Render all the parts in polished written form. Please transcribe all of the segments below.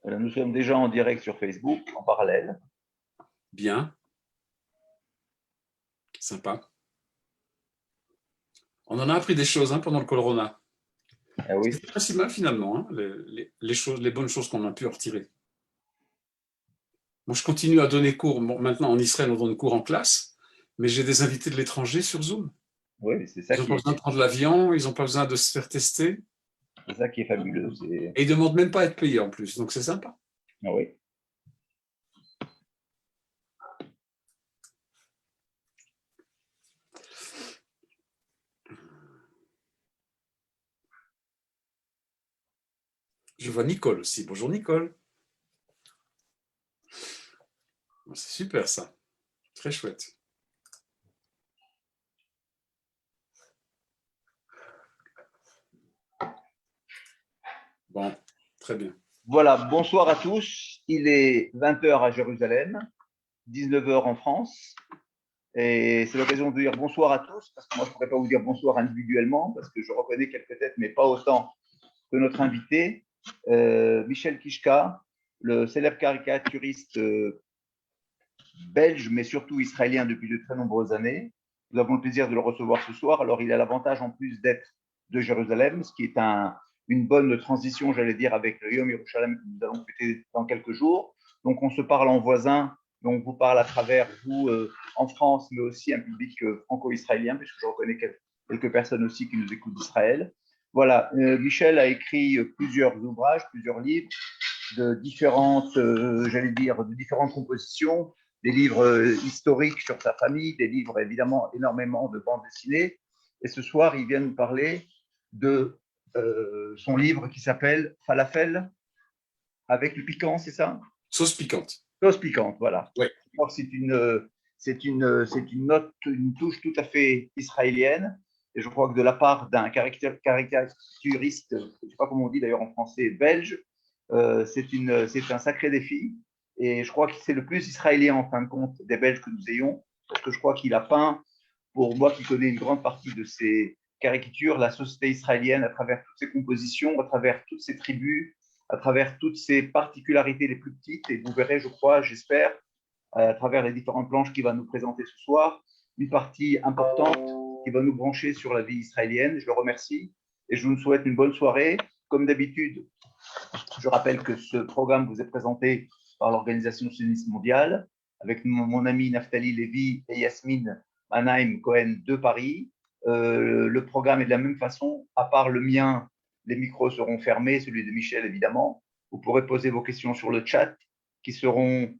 Nous sommes déjà en direct sur Facebook, en parallèle. Bien, sympa. On en a appris des choses pendant le corona. Ah oui, C'est pas si mal finalement, les bonnes choses qu'on a pu en retirer. Moi, je continue à donner cours. Bon, maintenant, en Israël, on donne cours en classe, mais j'ai des invités de l'étranger sur Zoom. oui, c'est Ils ça n'ont qui pas est, besoin de prendre l'avion, ils n'ont pas besoin de se faire tester, c'est ça qui est fabuleux. et ils ne demandent même pas à être payés en plus, donc c'est sympa. Ah oui. Je vois Nicole aussi. Bonjour Nicole. C'est super ça, très chouette. Bon, très bien. Voilà, bonsoir à tous. Il est 20 heures à Jérusalem, 19 heures en France. Et c'est l'occasion de dire bonsoir à tous, parce que moi, je ne pourrais pas vous dire bonsoir individuellement, parce que je reconnais quelques têtes, mais pas autant que notre invité, Michel Kishka, le célèbre caricaturiste belge, mais surtout israélien depuis de très nombreuses années. Nous avons le plaisir de le recevoir ce soir. Alors, il a l'avantage en plus d'être de Jérusalem, ce qui est une bonne transition, j'allais dire, avec le Yom Yerushalayim que nous allons fêter dans quelques jours. Donc, on se parle en voisin, donc vous parle à travers vous en France, mais aussi un public franco-israélien, puisque je reconnais quelques personnes aussi qui nous écoutent d'Israël. Voilà, Michel a écrit plusieurs ouvrages, plusieurs livres de différentes, j'allais dire, de différentes compositions, des livres historiques sur sa famille, des livres évidemment énormément de bandes dessinées. Et ce soir, il vient nous parler de son livre qui s'appelle Falafel avec le piquant, c'est ça? Sauce piquante. Sauce piquante, voilà. Oui. C'est une note, une touche tout à fait israélienne. Et je crois que de la part d'un caricaturiste, je ne sais pas comment on dit d'ailleurs en français, belge, c'est un sacré défi. Et je crois que c'est le plus israélien en fin de compte des Belges que nous ayons, parce que je crois qu'il a peint, pour moi qui connais une grande partie de ces caricatures, la société israélienne à travers toutes ses compositions, à travers toutes ses tribus, à travers toutes ses particularités les plus petites. Et vous verrez, je crois, j'espère, à travers les différentes planches qu'il va nous présenter ce soir, une partie importante qui va nous brancher sur la vie israélienne. Je le remercie et je vous souhaite une bonne soirée. Comme d'habitude, je rappelle que ce programme vous est présenté par l'Organisation sioniste mondiale avec mon ami Naftali Lévy et Yasmine Mannheim Cohen de Paris. Le programme est de la même façon, à part le mien, les micros seront fermés, celui de Michel évidemment. Vous pourrez poser vos questions sur le chat qui seront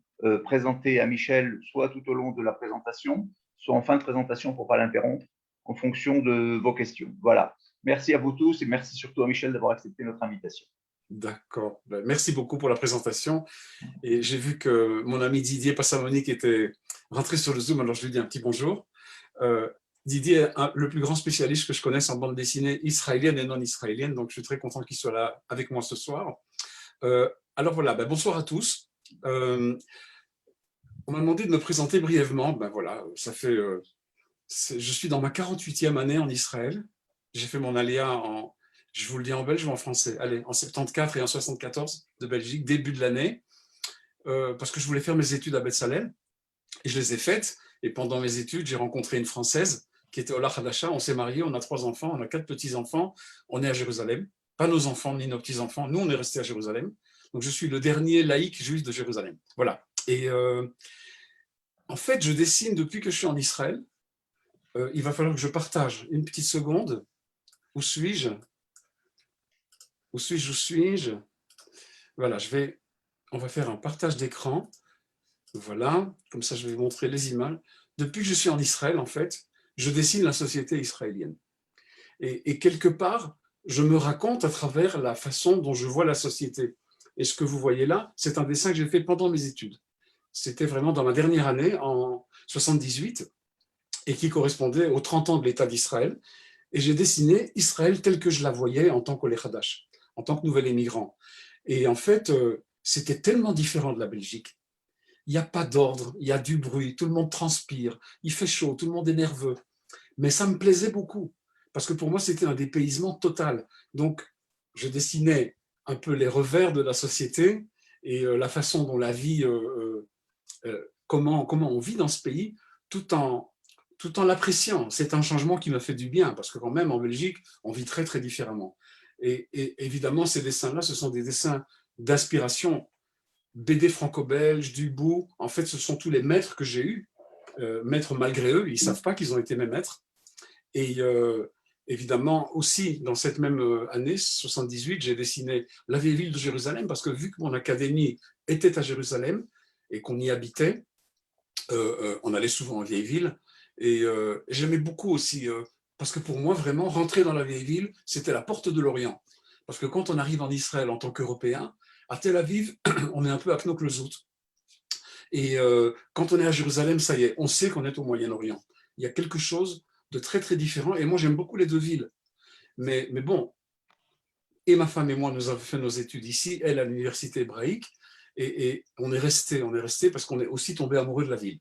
présentées à Michel soit tout au long de la présentation, soit en fin de présentation pour ne pas l'interrompre, en fonction de vos questions. Voilà. Merci à vous tous et merci surtout à Michel d'avoir accepté notre invitation. D'accord. Merci beaucoup pour la présentation. Et j'ai vu que mon ami Didier Passamonique était rentré sur le Zoom, alors je lui dis un petit bonjour. Didier est le plus grand spécialiste que je connaisse en bande dessinée israélienne et non israélienne, donc je suis très content qu'il soit là avec moi ce soir. Alors voilà, bonsoir à tous. On m'a demandé de me présenter brièvement. Voilà, ça fait, je suis dans ma 48e année en Israël. J'ai fait mon alia je vous le dis en belge ou en français, allez, en 74 et en 74 de Belgique, début de l'année, parce que je voulais faire mes études à Beth-Salem, et je les ai faites. Et pendant mes études, j'ai rencontré une Française qui était Ola Hadasha. On s'est mariés, on a 3 enfants, on a 4 petits-enfants. On est à Jérusalem. Pas nos enfants ni nos petits-enfants. Nous, on est restés à Jérusalem. Donc, je suis le dernier laïc juif de Jérusalem. Voilà. Et en fait, je dessine depuis que je suis en Israël. Il va falloir que je partage une petite seconde. Où suis-je? Où suis-je? Où suis-je? Voilà, on va faire un partage d'écran. Voilà, comme ça je vais vous montrer les images. Depuis que je suis en Israël, en fait, je dessine la société israélienne. Et quelque part, je me raconte à travers la façon dont je vois la société. Et ce que vous voyez là, c'est un dessin que j'ai fait pendant mes études. C'était vraiment dans ma dernière année, en 78, et qui correspondait aux 30 ans de l'État d'Israël. Et j'ai dessiné Israël tel que je la voyais en tant qu'Olé Hadash, en tant que nouvel émigrant. Et en fait, c'était tellement différent de la Belgique. Il n'y a pas d'ordre, il y a du bruit, tout le monde transpire, il fait chaud, tout le monde est nerveux. Mais ça me plaisait beaucoup, parce que pour moi, c'était un dépaysement total. Donc, je dessinais un peu les revers de la société, et la façon dont la vie, comment on vit dans ce pays, tout en, tout en l'appréciant. C'est un changement qui me fait du bien, parce que quand même, en Belgique, on vit très, très différemment. Et évidemment, ces dessins-là, ce sont des dessins d'inspiration. BD franco-belge, Dubout, en fait, ce sont tous les maîtres que j'ai eus, maîtres malgré eux, ils ne savent pas qu'ils ont été mes maîtres. Et évidemment, aussi, dans cette même année, 78, j'ai dessiné la vieille ville de Jérusalem, parce que vu que mon académie était à Jérusalem et qu'on y habitait, on allait souvent en vieille ville. Et j'aimais beaucoup aussi, parce que pour moi, vraiment, rentrer dans la vieille ville, c'était la porte de l'Orient. Parce que quand on arrive en Israël en tant qu'Européen, à Tel Aviv, on est un peu à Knokke-le-Zout. Et quand on est à Jérusalem, ça y est, on sait qu'on est au Moyen-Orient. Il y a quelque chose de très, très différent. Et moi, j'aime beaucoup les deux villes. Mais bon, et ma femme et moi, nous avons fait nos études ici, elle à l'université hébraïque, et on est resté parce qu'on est aussi tombé amoureux de la ville.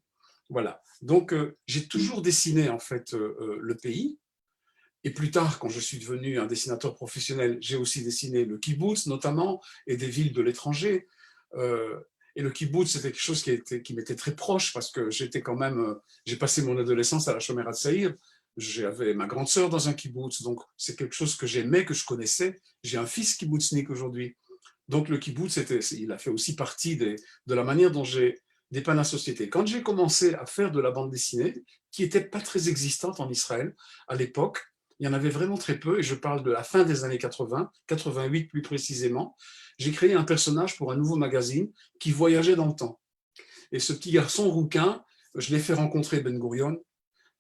Voilà. Donc, j'ai toujours dessiné, en fait, le pays. Et plus tard, quand je suis devenu un dessinateur professionnel, j'ai aussi dessiné le kibbutz, notamment, et des villes de l'étranger. Et le kibbutz, c'était quelque chose qui m'était très proche, parce que j'étais quand même, j'ai passé mon adolescence à la Shomer HaTzaïr. J'avais ma grande sœur dans un kibbutz, donc c'est quelque chose que j'aimais, que je connaissais. J'ai un fils kibbutznik aujourd'hui. Donc le kibbutz, il a fait aussi partie de la manière dont j'ai dépeint la société. Quand j'ai commencé à faire de la bande dessinée, qui n'était pas très existante en Israël à l'époque, il y en avait vraiment très peu, et je parle de la fin des années 80, 88 plus précisément, j'ai créé un personnage pour un nouveau magazine qui voyageait dans le temps. Et ce petit garçon rouquin, je l'ai fait rencontrer Ben Gurion.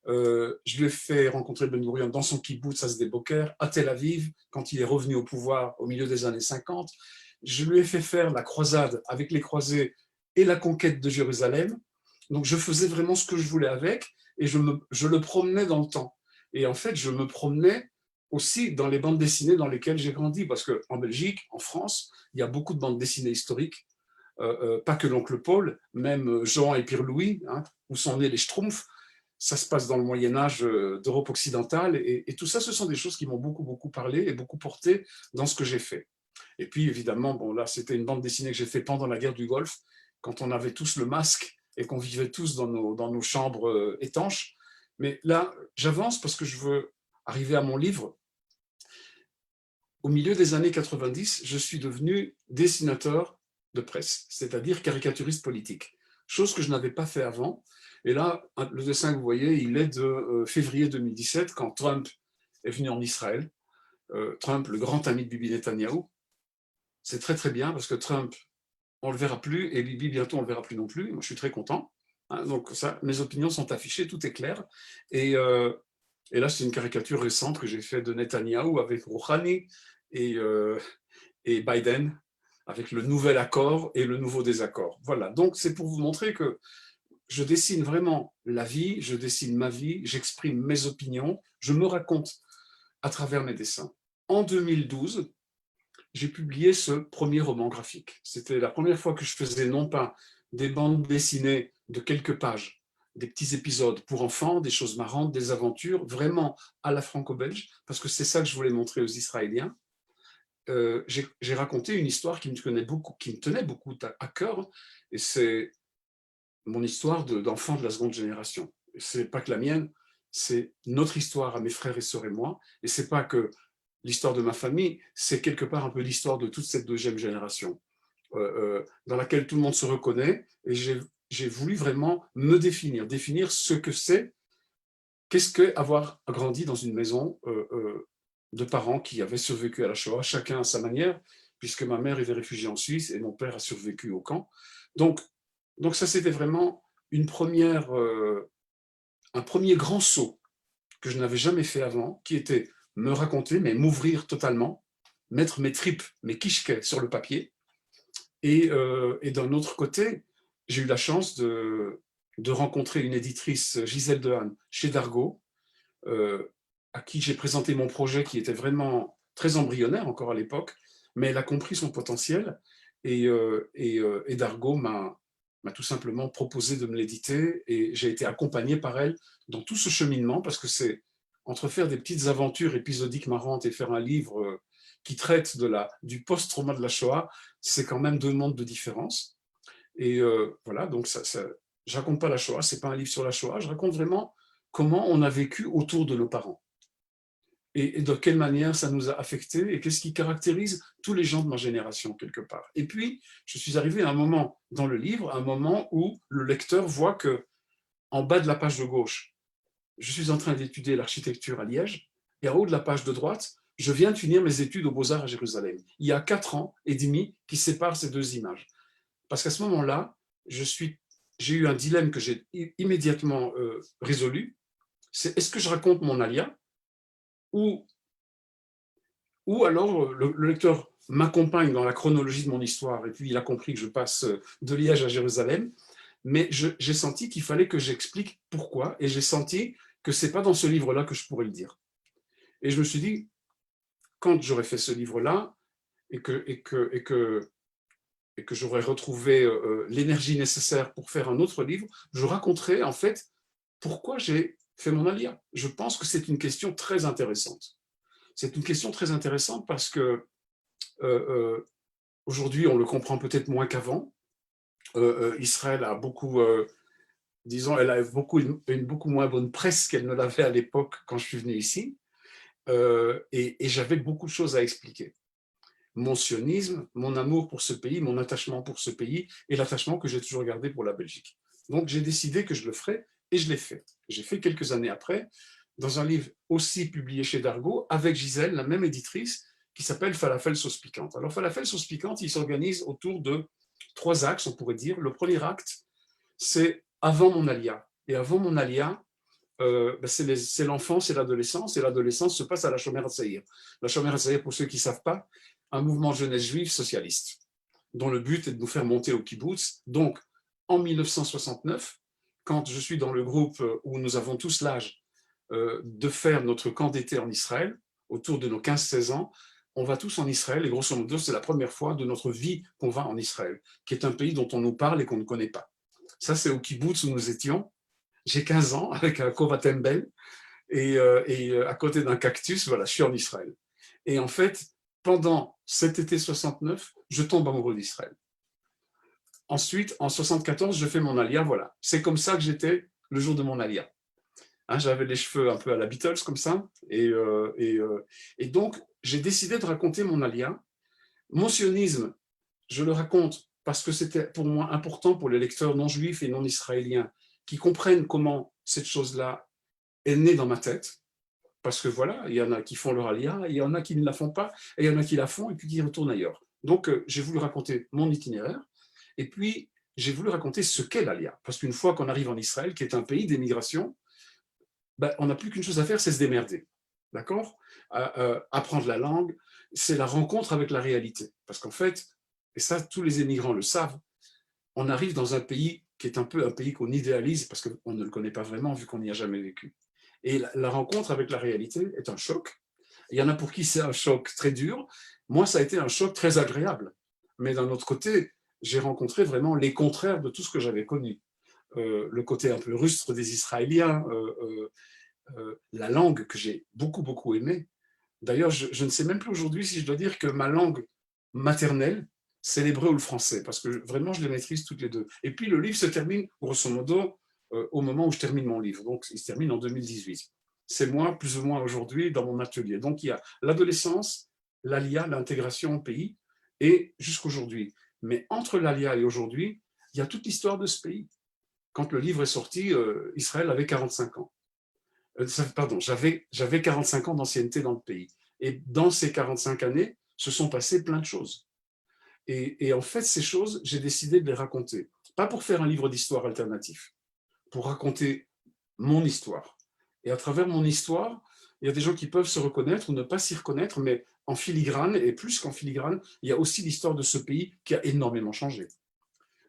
Je lui ai fait rencontrer Ben Gurion dans son kibbutz à Sde-Boker, à Tel Aviv, quand il est revenu au pouvoir au milieu des années 50. Je lui ai fait faire la croisade avec les croisés et la conquête de Jérusalem. Donc je faisais vraiment ce que je voulais avec, et je le promenais dans le temps. Et en fait, je me promenais aussi dans les bandes dessinées dans lesquelles j'ai grandi, parce qu'en Belgique, en France, il y a beaucoup de bandes dessinées historiques, pas que l'oncle Paul, même Jean et Pierre Louis, hein, où sont nés les Schtroumpfs. Ça se passe dans le Moyen-Âge d'Europe occidentale, et tout ça, ce sont des choses qui m'ont beaucoup, beaucoup parlé et beaucoup porté dans ce que j'ai fait. Et puis, évidemment, bon, là, c'était une bande dessinée que j'ai fait pendant la guerre du Golfe, quand on avait tous le masque et qu'on vivait tous dans nos chambres étanches. Mais là, j'avance parce que je veux arriver à mon livre. Au milieu des années 90, je suis devenu dessinateur de presse, c'est-à-dire caricaturiste politique, chose que je n'avais pas fait avant. Et là, le dessin que vous voyez, il est de février 2017, quand Trump est venu en Israël. Trump, le grand ami de Bibi Netanyahou. C'est très très bien, parce que Trump, on ne le verra plus, et Bibi, bientôt, on ne le verra plus non plus. Moi, je suis très content. Hein, donc ça, mes opinions sont affichées, tout est clair. Et là, c'est une caricature récente que j'ai faite de Netanyahou avec Rouhani et, et Biden, avec le nouvel accord et le nouveau désaccord. Voilà, donc c'est pour vous montrer que je dessine vraiment la vie, je dessine ma vie, j'exprime mes opinions, je me raconte à travers mes dessins. En 2012, j'ai publié ce premier roman graphique. C'était la première fois que je faisais non pas des bandes dessinées de quelques pages, des petits épisodes pour enfants, des choses marrantes, des aventures, vraiment à la franco-belge, parce que c'est ça que je voulais montrer aux Israéliens. J'ai raconté une histoire qui me tenait beaucoup à cœur, et c'est mon histoire d'enfant de la seconde génération. C'est pas que la mienne, c'est notre histoire à mes frères et sœurs et moi, et c'est pas que l'histoire de ma famille, c'est quelque part un peu l'histoire de toute cette deuxième génération, dans laquelle tout le monde se reconnaît, et j'ai voulu vraiment me définir ce que c'est, qu'est-ce qu'avoir grandi dans une maison de parents qui avaient survécu à la Shoah, chacun à sa manière, puisque ma mère était réfugiée en Suisse et mon père a survécu au camp. Donc ça, c'était vraiment un premier grand saut que je n'avais jamais fait avant, qui était me raconter, mais m'ouvrir totalement, mettre mes tripes, mes quichquets sur le papier. Et d'un autre côté, j'ai eu la chance de rencontrer une éditrice, Gisèle Dehaene, chez Dargaud, à qui j'ai présenté mon projet qui était vraiment très embryonnaire encore à l'époque, mais elle a compris son potentiel, et Dargaud m'a tout simplement proposé de me l'éditer, et j'ai été accompagné par elle dans tout ce cheminement, parce que c'est entre faire des petites aventures épisodiques marrantes et faire un livre qui traite du post-trauma de la Shoah, c'est quand même deux mondes de différence. Et voilà, donc je raconte pas la Shoah, c'est pas un livre sur la Shoah, je raconte vraiment comment on a vécu autour de nos parents. Et de quelle manière ça nous a affectés et qu'est-ce qui caractérise tous les gens de ma génération quelque part. Et puis, je suis arrivé à un moment dans le livre, un moment où le lecteur voit que en bas de la page de gauche, je suis en train d'étudier l'architecture à Liège, et en haut de la page de droite, je viens de finir mes études aux Beaux-Arts à Jérusalem. Il y a 4 ans et demi qui séparent ces deux images. Parce qu'à ce moment-là, j'ai eu un dilemme que j'ai immédiatement résolu, c'est est-ce que je raconte mon alia ou alors le lecteur m'accompagne dans la chronologie de mon histoire, et puis il a compris que je passe de Liège à Jérusalem, mais j'ai senti qu'il fallait que j'explique pourquoi, et j'ai senti que ce n'est pas dans ce livre-là que je pourrais le dire. Et je me suis dit, quand j'aurais fait ce livre-là, et que j'aurais retrouvé l'énergie nécessaire pour faire un autre livre, je raconterai en fait pourquoi j'ai fait mon alia. Je pense que c'est une question très intéressante. C'est une question très intéressante parce que aujourd'hui, on le comprend peut-être moins qu'avant. Israël a beaucoup, disons, elle a une beaucoup moins bonne presse qu'elle ne l'avait à l'époque quand je suis venu ici. Et j'avais beaucoup de choses à expliquer. Mon sionisme, mon amour pour ce pays, mon attachement pour ce pays et l'attachement que j'ai toujours gardé pour la Belgique. Donc j'ai décidé que je le ferais et je l'ai fait. J'ai fait quelques années après, dans un livre aussi publié chez Dargaud, avec Gisèle, la même éditrice, qui s'appelle Falafel sauce piquante. Alors Falafel sauce piquante, il s'organise autour de 3 axes, on pourrait dire. Le premier acte, c'est avant mon alia. Et avant mon alia, c'est l'enfance et l'adolescence, et l'adolescence se passe à la Shomer HaTzaïr. La Shomer HaTzaïr, pour ceux qui ne savent pas, un mouvement de jeunesse juive socialiste, dont le but est de nous faire monter au kibbutz. Donc, en 1969, quand je suis dans le groupe où nous avons tous l'âge de faire notre camp d'été en Israël, autour de nos 15-16 ans, on va tous en Israël, et grosso modo, c'est la première fois de notre vie qu'on va en Israël, qui est un pays dont on nous parle et qu'on ne connaît pas. Ça, c'est au kibbutz où nous étions. J'ai 15 ans avec un Kovatembel et à côté d'un cactus, voilà, je suis en Israël. Et en fait, pendant cet été 69, je tombe amoureux d'Israël. Ensuite, en 74, je fais mon alia, voilà. C'est comme ça que j'étais le jour de mon alia. Hein, j'avais les cheveux un peu à la Beatles, comme ça. Et donc, j'ai décidé de raconter mon alia. Mon sionisme, je le raconte parce que c'était pour moi important pour les lecteurs non juifs et non israéliens qui comprennent comment cette chose-là est née dans ma tête. Parce que voilà, il y en a qui font leur alia, il y en a qui ne la font pas, et il y en a qui la font et puis qui retournent ailleurs. Donc, j'ai voulu raconter mon itinéraire, et puis j'ai voulu raconter ce qu'est l'alia. Parce qu'une fois qu'on arrive en Israël, qui est un pays d'émigration, ben, on n'a plus qu'une chose à faire, c'est se démerder. D'accord ? Apprendre la langue, c'est la rencontre avec la réalité. Parce qu'en fait, et ça, tous les émigrants le savent, on arrive dans un pays qui est un peu un pays qu'on idéalise parce qu'on ne le connaît pas vraiment vu qu'on n'y a jamais vécu. Et la rencontre avec la réalité est un choc. Il y en a pour qui c'est un choc très dur. Moi, ça a été un choc très agréable. Mais d'un autre côté, j'ai rencontré vraiment les contraires de tout ce que j'avais connu. Le côté un peu rustre des Israéliens, la langue que j'ai beaucoup, beaucoup aimée. D'ailleurs, je ne sais même plus aujourd'hui si je dois dire que ma langue maternelle, c'est l'hébreu ou le français, parce que vraiment, je les maîtrise toutes les deux. Et puis, le livre se termine, grosso modo, au moment où je termine mon livre. Donc, il se termine en 2018. C'est moi, plus ou moins aujourd'hui, dans mon atelier. Donc, il y a l'adolescence, l'alia, l'intégration au pays, et jusqu'aujourd'hui. Mais entre l'alia et aujourd'hui, il y a toute l'histoire de ce pays. Quand le livre est sorti, Israël avait 45 ans. Pardon, j'avais 45 ans d'ancienneté dans le pays. Et dans ces 45 années, se sont passées plein de choses. Et en fait, ces choses, j'ai décidé de les raconter. Pas pour faire un livre d'histoire alternatif, pour raconter mon histoire. Et à travers mon histoire, il y a des gens qui peuvent se reconnaître ou ne pas s'y reconnaître, mais en filigrane, et plus qu'en filigrane, il y a aussi l'histoire de ce pays qui a énormément changé.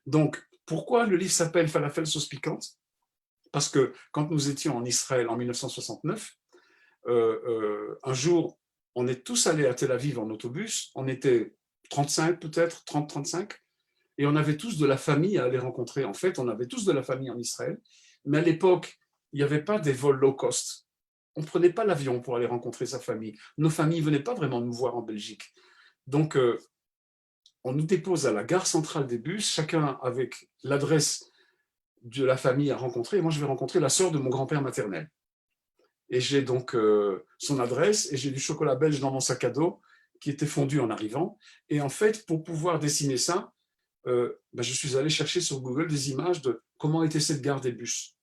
Donc, pourquoi le livre s'appelle Falafel sauce piquante ? Parce que quand nous étions en Israël en 1969, un jour, on est tous allés à Tel Aviv en autobus, on était 35 peut-être, 30-35, et on avait tous de la famille à aller rencontrer. En fait, on avait tous de la famille en Israël, mais à l'époque, il n'y avait pas des vols low cost. on ne prenait pas l'avion pour aller rencontrer sa famille. Nos familles ne venaient pas vraiment nous voir en Belgique. Donc, on nous dépose à la gare centrale des bus, chacun avec l'adresse de la famille à rencontrer. Et moi, je vais rencontrer la sœur de mon grand-père maternel. Et j'ai donc son adresse et j'ai du chocolat belge dans mon sac à dos qui était fondu en arrivant. Et en fait, pour pouvoir dessiner ça, je suis allé chercher sur Google des images de comment était cette gare des bus,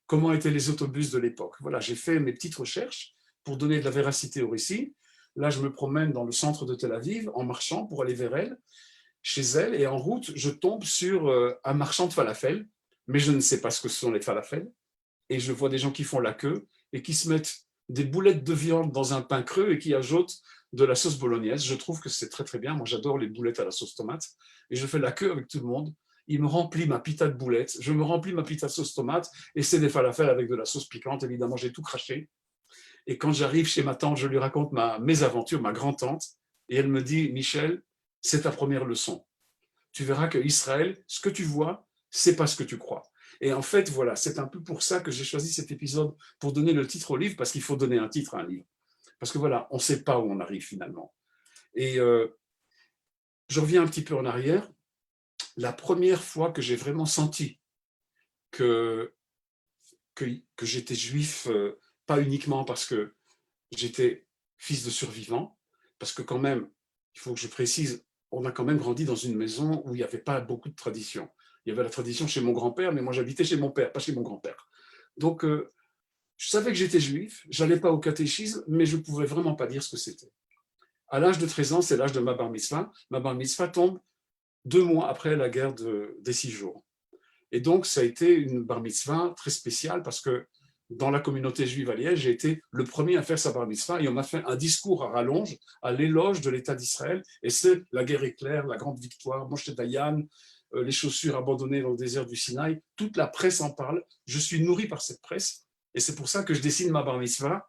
comment étaient les autobus de l'époque. Voilà, j'ai fait mes petites recherches pour donner de la véracité au récit. Là, je me promène dans le centre de Tel Aviv en marchant pour aller vers elle, chez elle, et en route, je tombe sur un marchand de falafel, mais je ne sais pas ce que sont les falafels, et je vois des gens qui font la queue et qui se mettent des boulettes de viande dans un pain creux et qui ajoutent de la sauce bolognaise. Je trouve que c'est très très bien. Moi, j'adore les boulettes à la sauce tomate. Et je fais la queue avec tout le monde. Il me remplit ma pita de boulettes. Je me remplis ma pita de sauce tomate. Et c'est des falafels avec de la sauce piquante. Évidemment, j'ai tout craché. Et quand j'arrive chez ma tante, je lui raconte mes aventures, ma grand-tante. Et elle me dit, Michel, c'est ta première leçon. Tu verras que Israël, ce que tu vois, c'est pas ce que tu crois. Et en fait, voilà, c'est un peu pour ça que j'ai choisi cet épisode pour donner le titre au livre, parce qu'il faut donner un titre à un livre. Parce que voilà, on ne sait pas où on arrive finalement. Et je reviens un petit peu en arrière. La première fois que j'ai vraiment senti que j'étais juif, pas uniquement parce que j'étais fils de survivant, parce que quand même, il faut que je précise, on a quand même grandi dans une maison où il n'y avait pas beaucoup de tradition. Il y avait la tradition chez mon grand-père, mais moi j'habitais chez mon père, pas chez mon grand-père. Donc, je savais que j'étais juif, je n'allais pas au catéchisme, mais je ne pouvais vraiment pas dire ce que c'était. À l'âge de 13 ans, c'est l'âge de ma bar mitzvah. Ma bar mitzvah tombe 2 mois après la guerre des 6 jours. Et donc, ça a été une bar mitzvah très spéciale parce que dans la communauté juive à Liège, j'ai été le premier à faire sa bar mitzvah et on m'a fait un discours à rallonge à l'éloge de l'État d'Israël. Et c'est la guerre éclair, la grande victoire, Moshe Dayan, les chaussures abandonnées dans le désert du Sinaï. Toute la presse en parle. Je suis nourri par cette presse et c'est pour ça que je dessine ma bar mitzvah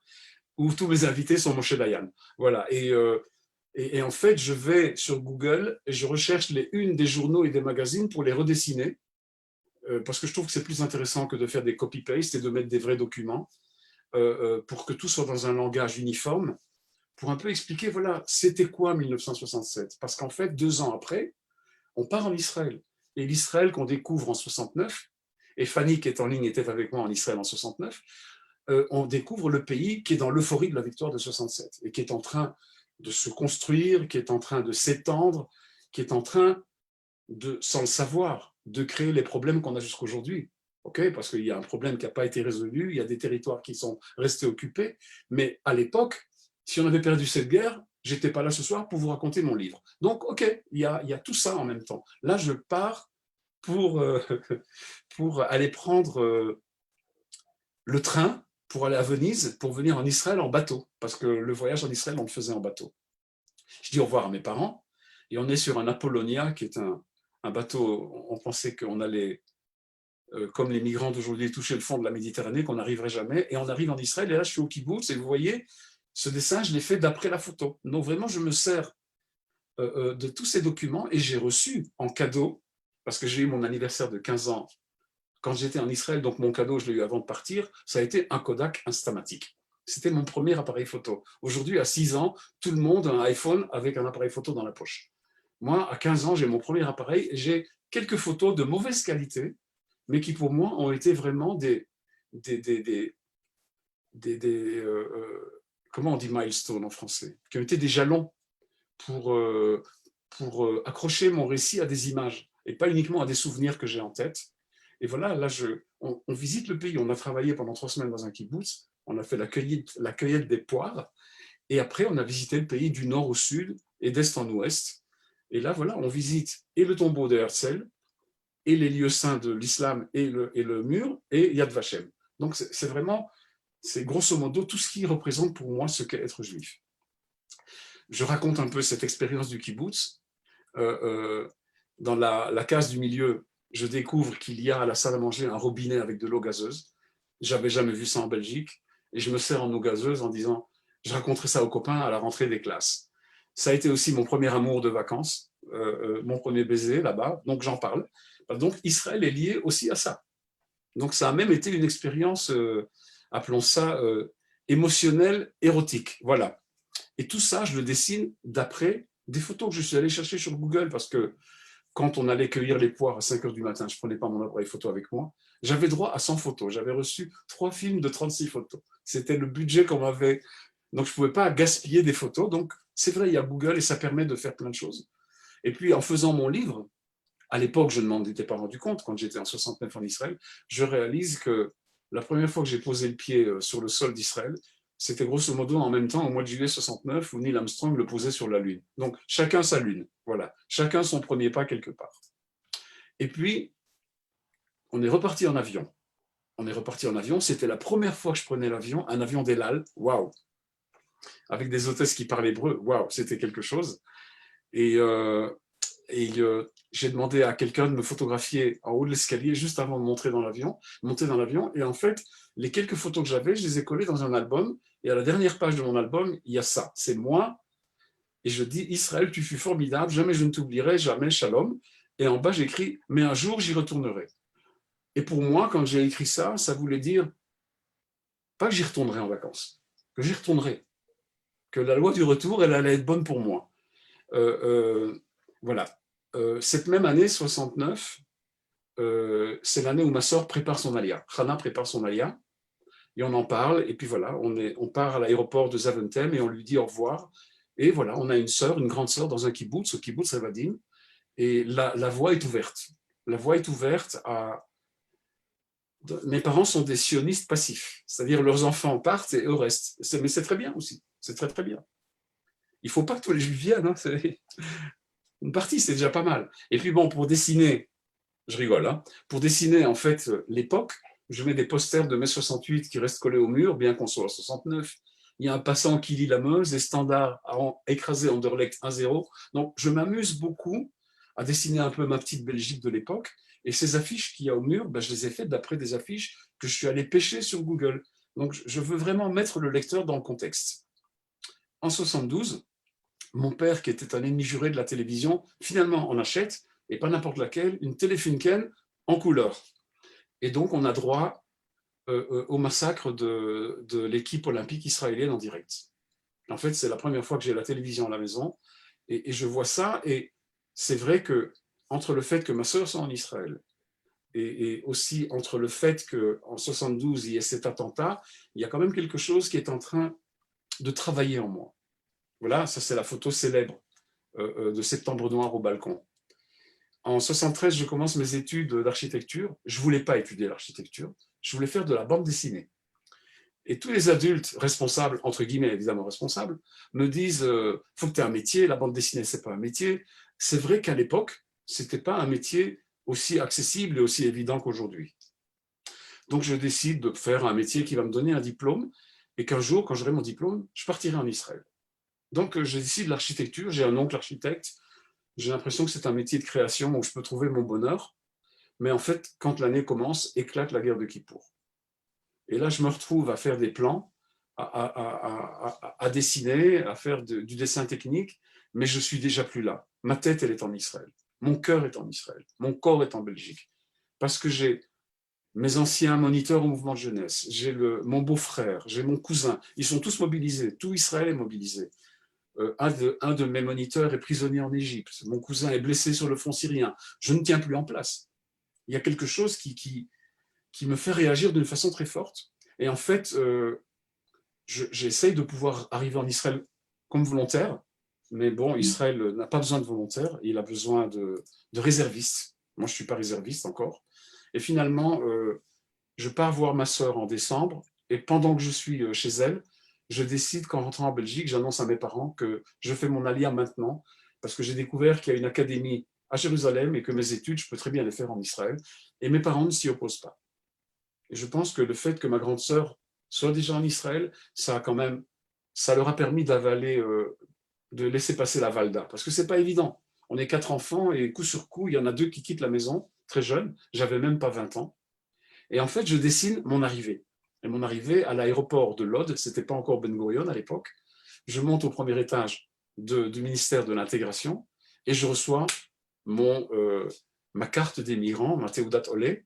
où tous mes invités sont Moshe Dayan. Voilà. Et en fait, je vais sur Google et je recherche les unes des journaux et des magazines pour les redessiner parce que je trouve que c'est plus intéressant que de faire des copy-paste et de mettre des vrais documents pour que tout soit dans un langage uniforme, pour un peu expliquer, voilà, c'était quoi 1967 ? Parce qu'en fait, 2 ans après, on part en Israël. Et l'Israël qu'on découvre en 69, et Fanny qui est en ligne était avec moi en Israël en 69, on découvre le pays qui est dans l'euphorie de la victoire de 67 et qui est en train de se construire, qui est en train de s'étendre, qui est en train de, sans le savoir, de créer les problèmes qu'on a jusqu'aujourd'hui. Okay, parce qu'il y a un problème qui n'a pas été résolu, il y a des territoires qui sont restés occupés, mais à l'époque, si on avait perdu cette guerre, j'étais pas là ce soir pour vous raconter mon livre. Donc, ok, il y a tout ça en même temps. Là, je pars pour, pour aller prendre le train pour aller à Venise, pour venir en Israël en bateau, parce que le voyage en Israël, on le faisait en bateau. Je dis au revoir à mes parents, et on est sur un Apollonia, qui est un bateau, on pensait qu'on allait, comme les migrants d'aujourd'hui, toucher le fond de la Méditerranée, qu'on n'arriverait jamais, et on arrive en Israël, et là, je suis au kibbutz, et vous voyez, ce dessin, je l'ai fait d'après la photo. Donc vraiment, je me sers de tous ces documents, et j'ai reçu en cadeau, parce que j'ai eu mon anniversaire de 15 ans quand j'étais en Israël, donc mon cadeau, je l'ai eu avant de partir, ça a été un Kodak Instamatic. C'était mon premier appareil photo. Aujourd'hui, à 6 ans, tout le monde a un iPhone avec un appareil photo dans la poche. Moi, à 15 ans, j'ai mon premier appareil et j'ai quelques photos de mauvaise qualité, mais qui pour moi ont été vraiment comment on dit milestone en français, qui ont été des jalons pour accrocher mon récit à des images et pas uniquement à des souvenirs que j'ai en tête. Et voilà, là, on visite le pays. On a travaillé pendant 3 semaines dans un kibbutz. On a fait la cueillette des poires. Et après, on a visité le pays du nord au sud et d'est en ouest. Et là, voilà, on visite et le tombeau de Herzl, et les lieux saints de l'islam, et le mur, et Yad Vashem. Donc, c'est vraiment, c'est grosso modo tout ce qui représente pour moi ce qu'est être juif. Je raconte un peu cette expérience du kibbutz. Dans la case du milieu, je découvre qu'il y a à la salle à manger un robinet avec de l'eau gazeuse. J'avais jamais vu ça en Belgique. Et je me sers en eau gazeuse en disant, je raconterai ça aux copains à la rentrée des classes. Ça a été aussi mon premier amour de vacances, mon premier baiser là-bas, donc j'en parle. Donc Israël est lié aussi à ça. Donc ça a même été une expérience, appelons ça, émotionnel, érotique. Voilà. Et tout ça, je le dessine d'après des photos que je suis allé chercher sur Google, parce que quand on allait cueillir les poires à 5 heures du matin, je ne prenais pas mon appareil photo avec moi, j'avais droit à 100 photos. J'avais reçu 3 films de 36 photos. C'était le budget qu'on m'avait. Donc, je ne pouvais pas gaspiller des photos. Donc, c'est vrai, il y a Google et ça permet de faire plein de choses. Et puis, en faisant mon livre, à l'époque, je ne m'en étais pas rendu compte, quand j'étais en 69 en Israël, je réalise que la première fois que j'ai posé le pied sur le sol d'Israël, c'était grosso modo en même temps, au mois de juillet 69, où Neil Armstrong le posait sur la Lune. Donc, chacun sa Lune, voilà. Chacun son premier pas quelque part. Et puis, on est reparti en avion. C'était la première fois que je prenais l'avion, un avion d'El Al, waouh, avec des hôtesses qui parlaient hébreu, waouh, c'était quelque chose. Et j'ai demandé à quelqu'un de me photographier en haut de l'escalier juste avant de monter dans l'avion. Et en fait, les quelques photos que j'avais, je les ai collées dans un album. Et à la dernière page de mon album, il y a ça. C'est moi. Et je dis, Israël, tu fus formidable. Jamais je ne t'oublierai. Jamais, shalom. Et en bas, j'écris, mais un jour, j'y retournerai. Et pour moi, quand j'ai écrit ça, ça voulait dire, pas que j'y retournerai en vacances, que j'y retournerai. Que la loi du retour, elle allait être bonne pour moi. Voilà. Cette même année, 69, c'est l'année où ma sœur prépare son alia. Hana prépare son alia, et on en parle, et puis voilà, on part à l'aéroport de Zaventem, et on lui dit au revoir, et voilà, on a une sœur, une grande sœur dans un kibbutz, au kibbutz Revadim, et la voie est ouverte. La voie est ouverte à... Mes parents sont des sionistes passifs, c'est-à-dire leurs enfants partent et eux restent. Mais c'est très bien aussi, c'est très très bien. Il ne faut pas que tous les juifs viennent, hein, une partie, c'est déjà pas mal. Et puis bon, pour dessiner, je rigole, hein, pour dessiner en fait l'époque, je mets des posters de mai 68 qui restent collés au mur, bien qu'on soit en 69. Il y a un passant qui lit la Meuse, des standards écrasés Anderlecht 1-0. Donc je m'amuse beaucoup à dessiner un peu ma petite Belgique de l'époque. Et ces affiches qu'il y a au mur, ben, je les ai faites d'après des affiches que je suis allé pêcher sur Google. Donc je veux vraiment mettre le lecteur dans le contexte. En 72, mon père, qui était un ennemi juré de la télévision, finalement en achète, et pas n'importe laquelle, une Telefunken en couleur. Et donc, on a droit au massacre de l'équipe olympique israélienne en direct. En fait, c'est la première fois que j'ai la télévision à la maison, et je vois ça, et c'est vrai que entre le fait que ma sœur soit en Israël, et aussi entre le fait qu'en 72, il y ait cet attentat, il y a quand même quelque chose qui est en train de travailler en moi. Voilà, ça c'est la photo célèbre de Septembre Noir au balcon. En 73, je commence mes études d'architecture. Je ne voulais pas étudier l'architecture, je voulais faire de la bande dessinée. Et tous les adultes responsables, entre guillemets évidemment responsables, me disent faut que tu aies un métier, la bande dessinée, ce n'est pas un métier. C'est vrai qu'à l'époque, ce n'était pas un métier aussi accessible et aussi évident qu'aujourd'hui. Donc je décide de faire un métier qui va me donner un diplôme, et qu'un jour, quand j'aurai mon diplôme, je partirai en Israël. Donc je décide l'architecture, j'ai un oncle architecte, j'ai l'impression que c'est un métier de création où je peux trouver mon bonheur, mais en fait, quand l'année commence, éclate la guerre de Kippour. Et là, je me retrouve à faire des plans, à dessiner, à faire du dessin technique, mais je suis déjà plus là. Ma tête, elle est en Israël. Mon cœur est en Israël. Mon corps est en Belgique. Parce que j'ai mes anciens moniteurs au mouvement de jeunesse, j'ai mon beau-frère, j'ai mon cousin. Ils sont tous mobilisés. Tout Israël est mobilisé. Un de mes moniteurs est prisonnier en Égypte. Mon cousin est blessé sur le front syrien. Je ne tiens plus en place. Il y a quelque chose qui me fait réagir d'une façon très forte. Et en fait, j'essaye de pouvoir arriver en Israël comme volontaire. Mais bon, Israël n'a pas besoin de volontaires, il a besoin de réservistes. Moi, je ne suis pas réserviste encore. Et finalement, je pars voir ma sœur en décembre. Et pendant que je suis chez elle, je décide qu'en rentrant en Belgique, j'annonce à mes parents que je fais mon alia maintenant, parce que j'ai découvert qu'il y a une académie à Jérusalem et que mes études, je peux très bien les faire en Israël. Et mes parents ne s'y opposent pas. Et je pense que le fait que ma grande sœur soit déjà en Israël, ça leur a permis d'avaler, de laisser passer la Valda. Parce que ce n'est pas évident. On est 4 enfants et coup sur coup, il y en a 2 qui quittent la maison, très jeunes. J'avais même pas 20 ans. Et en fait, je dessine mon arrivée. Et mon arrivée à l'aéroport de Lod, ce n'était pas encore Ben Gurion à l'époque. Je monte au premier étage du ministère de l'Intégration et je reçois ma carte des migrants, ma Teudat Olé.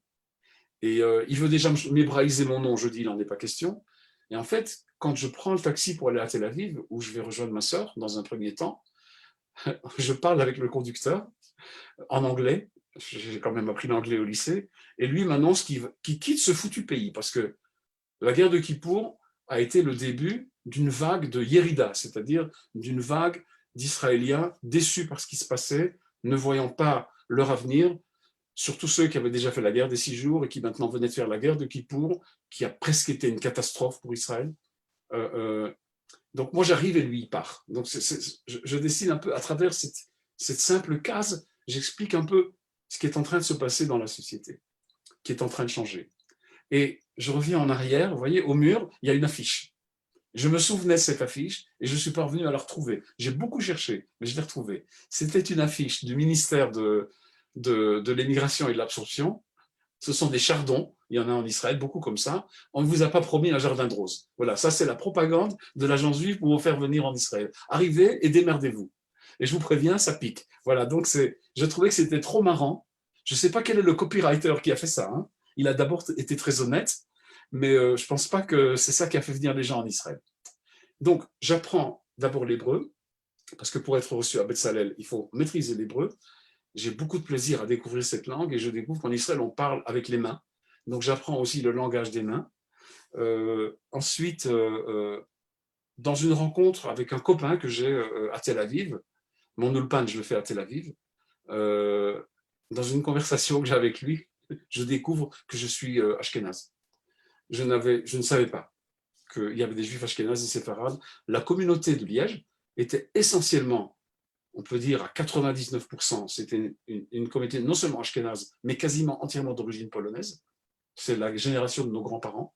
Et il veut déjà m'hébraïser mon nom, je dis, il n'en est pas question. Et en fait, quand je prends le taxi pour aller à Tel Aviv, où je vais rejoindre ma sœur dans un premier temps, je parle avec le conducteur en anglais. J'ai quand même appris l'anglais au lycée. Et lui m'annonce qu'il quitte ce foutu pays parce que la guerre de Kippour a été le début d'une vague de Yérida, c'est-à-dire d'une vague d'Israéliens déçus par ce qui se passait, ne voyant pas leur avenir, surtout ceux qui avaient déjà fait la guerre des 6 jours et qui maintenant venaient de faire la guerre de Kippour, qui a presque été une catastrophe pour Israël. Donc moi j'arrive et lui il part. Donc je dessine un peu à travers cette simple case, j'explique un peu ce qui est en train de se passer dans la société, qui est en train de changer. Et je reviens en arrière, vous voyez, au mur, il y a une affiche. Je me souvenais de cette affiche et je suis parvenu à la retrouver. J'ai beaucoup cherché, mais je l'ai retrouvée. C'était une affiche du ministère de l'immigration et de l'absorption. Ce sont des chardons, il y en a en Israël, beaucoup comme ça. On ne vous a pas promis un jardin de roses. Voilà, ça c'est la propagande de l'agence juive pour vous faire venir en Israël. Arrivez et démerdez-vous. Et je vous préviens, ça pique. Voilà, donc je trouvais que c'était trop marrant. Je ne sais pas quel est le copywriter qui a fait ça. Hein. Il a d'abord été très honnête, mais je ne pense pas que c'est ça qui a fait venir les gens en Israël. Donc, j'apprends d'abord l'hébreu, parce que pour être reçu à Betzalel, il faut maîtriser l'hébreu. J'ai beaucoup de plaisir à découvrir cette langue et je découvre qu'en Israël, on parle avec les mains. Donc, j'apprends aussi le langage des mains. Ensuite, dans une rencontre avec un copain que j'ai à Tel Aviv, mon ulpan, je le fais à Tel Aviv, dans une conversation que j'ai avec lui, je découvre que je suis ashkénaze. Je ne savais pas qu'il y avait des juifs ashkénazes et séfarades. La communauté de Liège était essentiellement, on peut dire à 99%, c'était une communauté non seulement ashkénaze, mais quasiment entièrement d'origine polonaise. C'est la génération de nos grands-parents.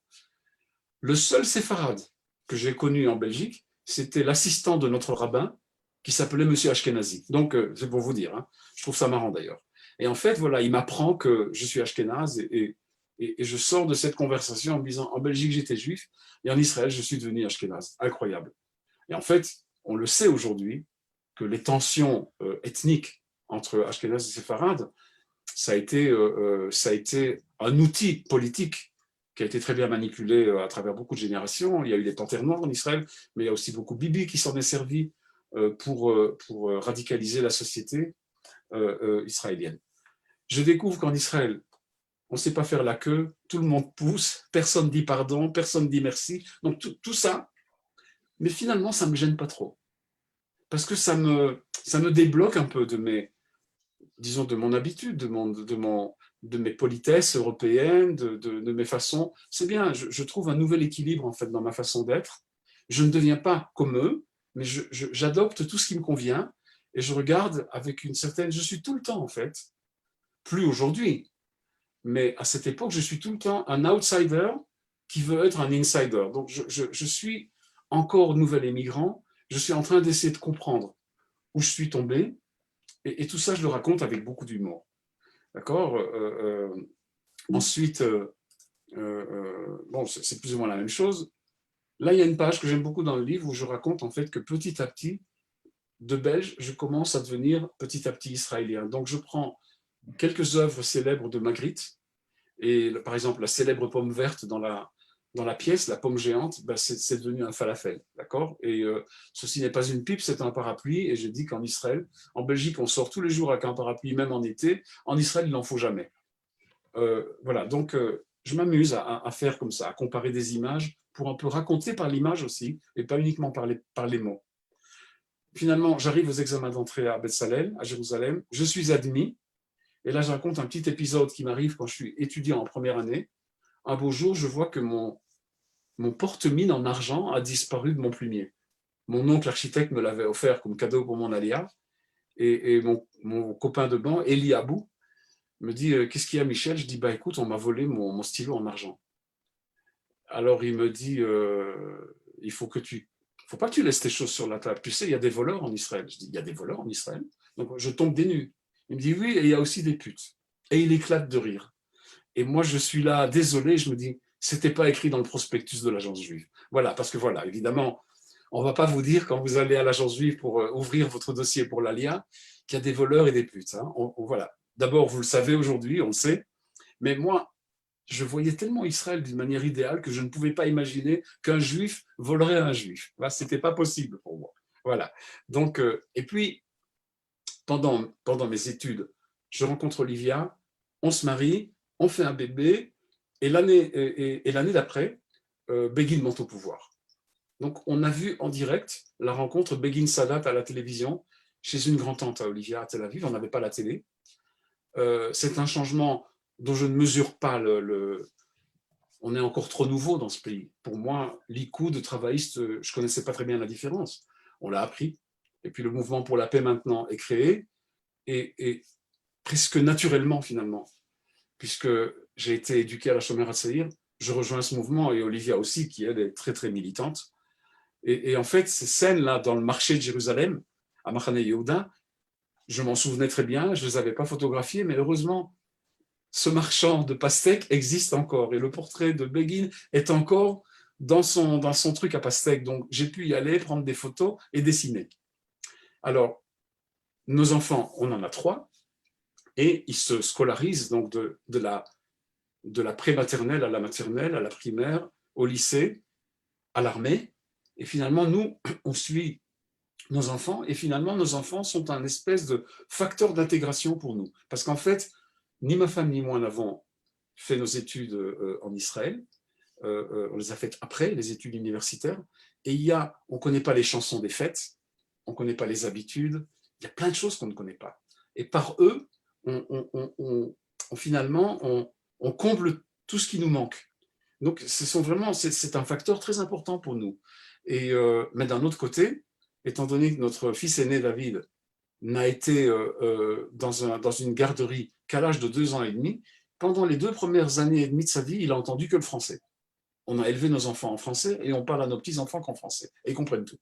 Le seul séfarade que j'ai connu en Belgique, c'était l'assistant de notre rabbin qui s'appelait Monsieur Ashkenazi. Donc, c'est pour vous dire, hein. Je trouve ça marrant d'ailleurs. Et en fait, voilà, il m'apprend que je suis ashkénaze et je sors de cette conversation en me disant, en Belgique, j'étais juif et en Israël, je suis devenu ashkénaze. Incroyable. Et en fait, on le sait aujourd'hui que les tensions ethniques entre ashkénazes et séfarades, ça a été un outil politique qui a été très bien manipulé à travers beaucoup de générations. Il y a eu les panthères noires en Israël, mais il y a aussi beaucoup Bibi qui s'en est servi pour radicaliser la société israélienne. Je découvre qu'en Israël, on ne sait pas faire la queue, tout le monde pousse, personne dit pardon, personne dit merci. Donc tout ça, mais finalement, ça ne me gêne pas trop. Parce que ça me débloque un peu de mon habitude, de mes politesses européennes, de mes façons. C'est bien, je trouve un nouvel équilibre en fait dans ma façon d'être. Je ne deviens pas comme eux, mais j'adopte tout ce qui me convient et je regarde avec une certaine... Je suis tout le temps en fait, plus aujourd'hui, mais à cette époque, je suis tout le temps un outsider qui veut être un insider. Donc je suis encore nouvel émigrant, je suis en train d'essayer de comprendre où je suis tombé, et tout ça, je le raconte avec beaucoup d'humour. D'accord. Ensuite, bon, c'est plus ou moins la même chose. Là, il y a une page que j'aime beaucoup dans le livre où je raconte en fait que petit à petit, de Belge, je commence à devenir petit à petit israélien. Donc, je prends quelques œuvres célèbres de Magritte, et par exemple, la célèbre pomme verte dans la pièce, la pomme géante, ben c'est devenu un falafel, d'accord. Et ceci n'est pas une pipe, c'est un parapluie. Et je dis qu'en Israël, en Belgique, on sort tous les jours avec un parapluie, même en été. En Israël, il n'en faut jamais. Voilà, donc je m'amuse à faire comme ça, à comparer des images pour un peu raconter par l'image aussi, et pas uniquement par les mots. Finalement, j'arrive aux examens d'entrée à Betzalel, à Jérusalem. Je suis admis. Et là, je raconte un petit épisode qui m'arrive quand je suis étudiant en première année. Un beau jour, je vois que mon porte-mine en argent a disparu de mon plumier. Mon oncle architecte me l'avait offert comme cadeau pour mon aléa. Et mon copain de banc, Eli Abou, me dit « Qu'est-ce qu'il y a, Michel ?» Je dis bah, « Écoute, on m'a volé mon stylo en argent. » Alors il me dit « Il faut pas que tu laisses tes choses sur la table. Tu sais, il y a des voleurs en Israël. » Je dis « Il y a des voleurs en Israël ?» Donc je tombe des nues. Il me dit « Oui, et il y a aussi des putes. » Et il éclate de rire. Et moi, je suis là, désolé, je me dis « C'était pas écrit dans le prospectus de l'agence juive. » Voilà, parce que voilà, évidemment, on ne va pas vous dire quand vous allez à l'agence juive pour ouvrir votre dossier pour l'ALIA qu'il y a des voleurs et des putes. Hein. Voilà. D'abord, vous le savez aujourd'hui, on le sait. Mais moi, je voyais tellement Israël d'une manière idéale que je ne pouvais pas imaginer qu'un juif volerait un juif. Ce n'était pas possible pour moi. Voilà. Donc, et puis, pendant mes études, je rencontre Olivia, on se marie, on fait un bébé, et l'année d'après, Begin monte au pouvoir. Donc, on a vu en direct la rencontre Begin-Sadat à la télévision, chez une grand-tante à Olivia, à Tel Aviv. On n'avait pas la télé. C'est un changement dont je ne mesure pas on est encore trop nouveau dans ce pays. Pour moi, Likoud, travailliste, je ne connaissais pas très bien la différence. On l'a appris. Et puis le mouvement pour la paix maintenant est créé, et presque naturellement finalement, puisque j'ai été éduqué à la Shomer HaTzaïr, je rejoins ce mouvement, et Olivia aussi, qui elle est très très militante. Et en fait, ces scènes-là dans le marché de Jérusalem, à Machane Yehuda, je m'en souvenais très bien, je ne les avais pas photographiées, mais heureusement, ce marchand de pastèques existe encore, et le portrait de Begin est encore dans son truc à pastèques. Donc, j'ai pu y aller, prendre des photos et dessiner. Alors, nos enfants, on en a 3, et ils se scolarisent donc de la prématernelle à la maternelle, à la primaire, au lycée, à l'armée. Et finalement, nous, on suit nos enfants, et finalement, nos enfants sont un espèce de facteur d'intégration pour nous. Parce qu'en fait, ni ma femme ni moi n'avons fait nos études en Israël. On les a faites après, les études universitaires. Et on ne connaît pas les chansons des fêtes, on ne connaît pas les habitudes, il y a plein de choses qu'on ne connaît pas. Et par eux, finalement, on comble tout ce qui nous manque. Donc, c'est un facteur très important pour nous. Mais d'un autre côté, étant donné que notre fils aîné, David, n'a été dans une garderie qu'à l'âge de 2 ans et demi, pendant les 2 premières années et demie de sa vie, il a entendu que le français. On a élevé nos enfants en français, et on parle à nos petits-enfants qu'en français, et ils comprennent tout.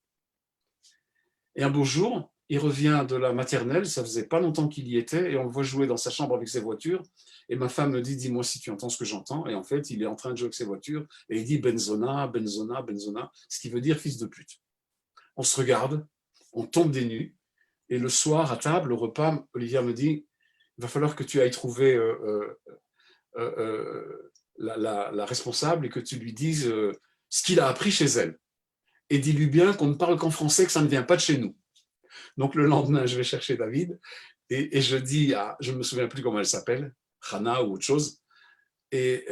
Et un beau jour, il revient de la maternelle, ça faisait pas longtemps qu'il y était, et on le voit jouer dans sa chambre avec ses voitures, et ma femme me dit, dis-moi si tu entends ce que j'entends, et en fait, il est en train de jouer avec ses voitures, et il dit Benzona, Benzona, Benzona, ce qui veut dire fils de pute. On se regarde, on tombe des nues, et le soir, à table, au repas, Olivia me dit, il va falloir que tu ailles trouver la responsable, et que tu lui dises ce qu'il a appris chez elle. Et dis-lui bien qu'on ne parle qu'en français, que ça ne vient pas de chez nous. Donc le lendemain, je vais chercher David, et je dis je ne me souviens plus comment elle s'appelle, Hana ou autre chose, et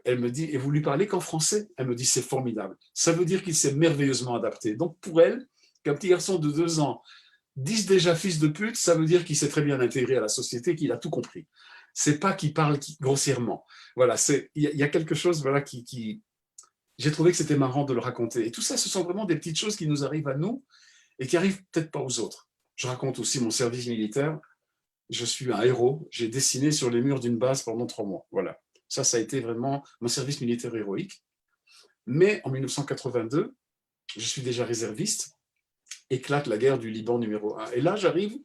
elle me dit, et vous lui parlez qu'en français? Elle me dit, c'est formidable. Ça veut dire qu'il s'est merveilleusement adapté. Donc pour elle, qu'un petit garçon de 2 ans dise déjà fils de pute, ça veut dire qu'il s'est très bien intégré à la société, qu'il a tout compris. C'est pas qu'il parle grossièrement. Voilà, il y a quelque chose, voilà, qui j'ai trouvé que c'était marrant de le raconter. Et tout ça, ce sont vraiment des petites choses qui nous arrivent à nous et qui arrivent peut-être pas aux autres. Je raconte aussi mon service militaire. Je suis un héros. J'ai dessiné sur les murs d'une base pendant 3 mois. Voilà. Ça a été vraiment mon service militaire héroïque. Mais en 1982, je suis déjà réserviste. Éclate la guerre du Liban numéro 1. Et là, j'arrive,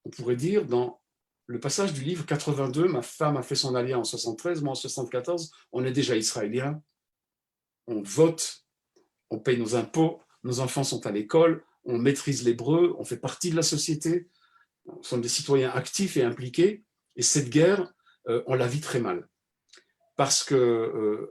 on pourrait dire, dans le passage du livre 82. Ma femme a fait son allié en 73, moi en 74. On est déjà israéliens. On vote, on paye nos impôts, nos enfants sont à l'école, on maîtrise l'hébreu, on fait partie de la société, on sommes des citoyens actifs et impliqués. Et cette guerre, on la vit très mal. Parce qu'elle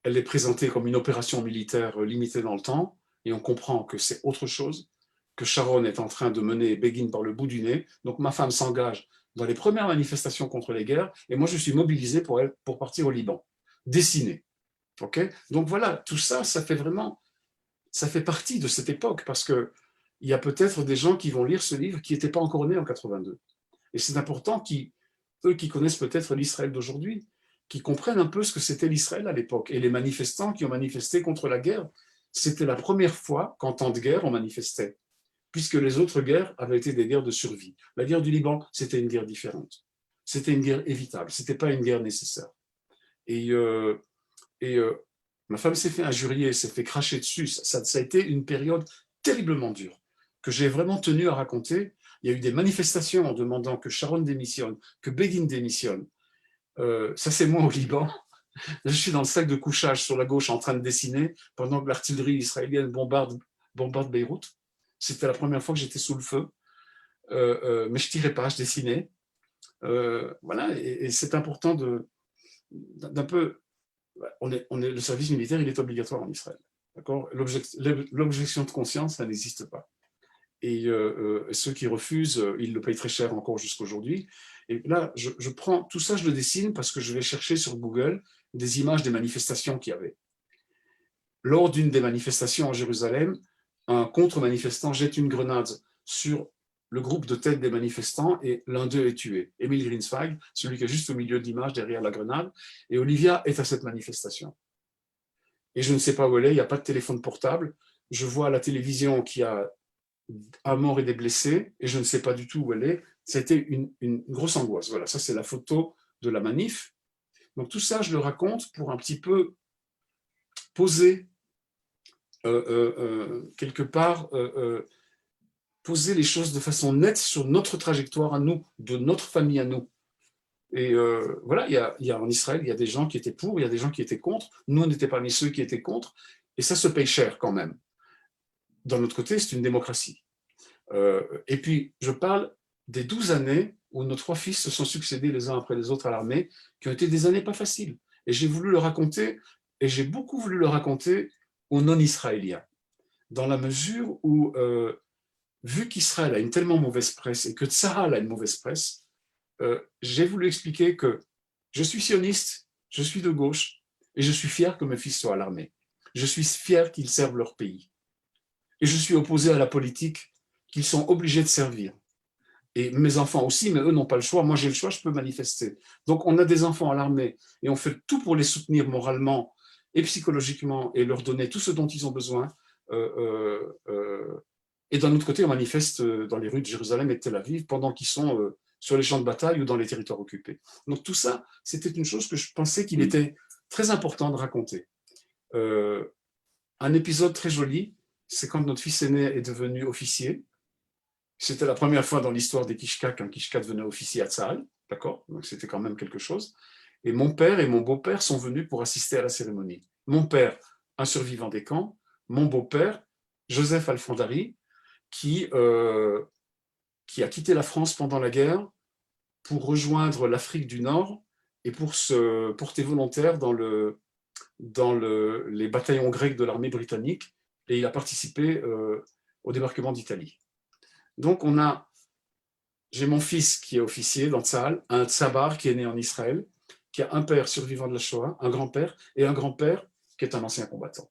est présentée comme une opération militaire limitée dans le temps, et on comprend que c'est autre chose, que Sharon est en train de mener Begin par le bout du nez. Donc ma femme s'engage dans les premières manifestations contre les guerres, et moi je suis mobilisé pour partir au Liban, dessiner. Okay, donc voilà, tout ça, ça fait partie de cette époque, parce qu'il y a peut-être des gens qui vont lire ce livre qui n'étaient pas encore nés en 82. Et c'est important eux qui connaissent peut-être l'Israël d'aujourd'hui, qui comprennent un peu ce que c'était l'Israël à l'époque. Et les manifestants qui ont manifesté contre la guerre, c'était la première fois qu'en temps de guerre, on manifestait, puisque les autres guerres avaient été des guerres de survie. La guerre du Liban, c'était une guerre différente. C'était une guerre évitable, ce n'était pas une guerre nécessaire. Et ma femme s'est fait injurier, s'est fait cracher dessus. Ça a été une période terriblement dure, que j'ai vraiment tenu à raconter. Il y a eu des manifestations en demandant que Sharon démissionne, que Begin démissionne. Ça, c'est moi au Liban. Je suis dans le sac de couchage sur la gauche en train de dessiner pendant que l'artillerie israélienne bombarde Beyrouth. C'était la première fois que j'étais sous le feu. Mais je ne tirais pas, je dessinais. Voilà, et c'est important d'un peu, le service militaire, il est obligatoire en Israël. D'accord? L'objection de conscience, ça n'existe pas. Et ceux qui refusent, ils le payent très cher encore jusqu'aujourd'hui. Et là, je prends tout ça, je le dessine parce que je vais chercher sur Google des images des manifestations qu'il y avait. Lors d'une des manifestations à Jérusalem, un contre-manifestant jette une grenade sur le groupe de tête des manifestants et l'un d'eux est tué. Emil Grinsfag, celui qui est juste au milieu de l'image derrière la grenade, et Olivia est à cette manifestation. Et je ne sais pas où elle est, il n'y a pas de téléphone portable. Je vois à la télévision qu'il y a un mort et des blessés, et je ne sais pas du tout où elle est. C'était une grosse angoisse. Voilà, ça c'est la photo de la manif. Donc tout ça, je le raconte pour un petit peu poser quelque part, poser les choses de façon nette sur notre trajectoire à nous, de notre famille à nous. Et voilà, il y a en Israël, il y a des gens qui étaient pour, il y a des gens qui étaient contre. Nous, on n'était pas parmi ceux qui étaient contre, et ça se paye cher quand même. D'un autre côté, c'est une démocratie. Et puis, je parle des 12 années où nos 3 fils se sont succédés les uns après les autres à l'armée, qui ont été des années pas faciles. Et j'ai voulu le raconter, et j'ai beaucoup voulu le raconter aux non-israéliens, dans la mesure où, vu qu'Israël a une tellement mauvaise presse et que Tsahal a une mauvaise presse, j'ai voulu expliquer que je suis sioniste, je suis de gauche, et je suis fier que mes fils soient à l'armée. Je suis fier qu'ils servent leur pays. Et je suis opposé à la politique qu'ils sont obligés de servir. Et mes enfants aussi, mais eux n'ont pas le choix. Moi, j'ai le choix, je peux manifester. Donc, on a des enfants à l'armée et on fait tout pour les soutenir moralement et psychologiquement et leur donner tout ce dont ils ont besoin. Et d'un autre côté, on manifeste dans les rues de Jérusalem et de Tel Aviv pendant qu'ils sont sur les champs de bataille ou dans les territoires occupés. Donc, tout ça, c'était une chose que je pensais qu'il était très important de raconter. Un épisode très joli, c'est quand notre fils aîné est devenu officier. C'était la première fois dans l'histoire des Kishka qu'un Kishka devenait officier à Tzahal, d'accord? Donc c'était quand même quelque chose. Et mon père et mon beau-père sont venus pour assister à la cérémonie. Mon père, un survivant des camps, mon beau-père, Joseph Alfandari, qui a quitté la France pendant la guerre pour rejoindre l'Afrique du Nord et pour se porter volontaire dans les bataillons grecs de l'armée britannique, et il a participé au débarquement d'Italie. Donc, j'ai mon fils qui est officier dans Tzahal, un tsabar qui est né en Israël, qui a un père survivant de la Shoah, un grand-père, et un grand-père qui est un ancien combattant.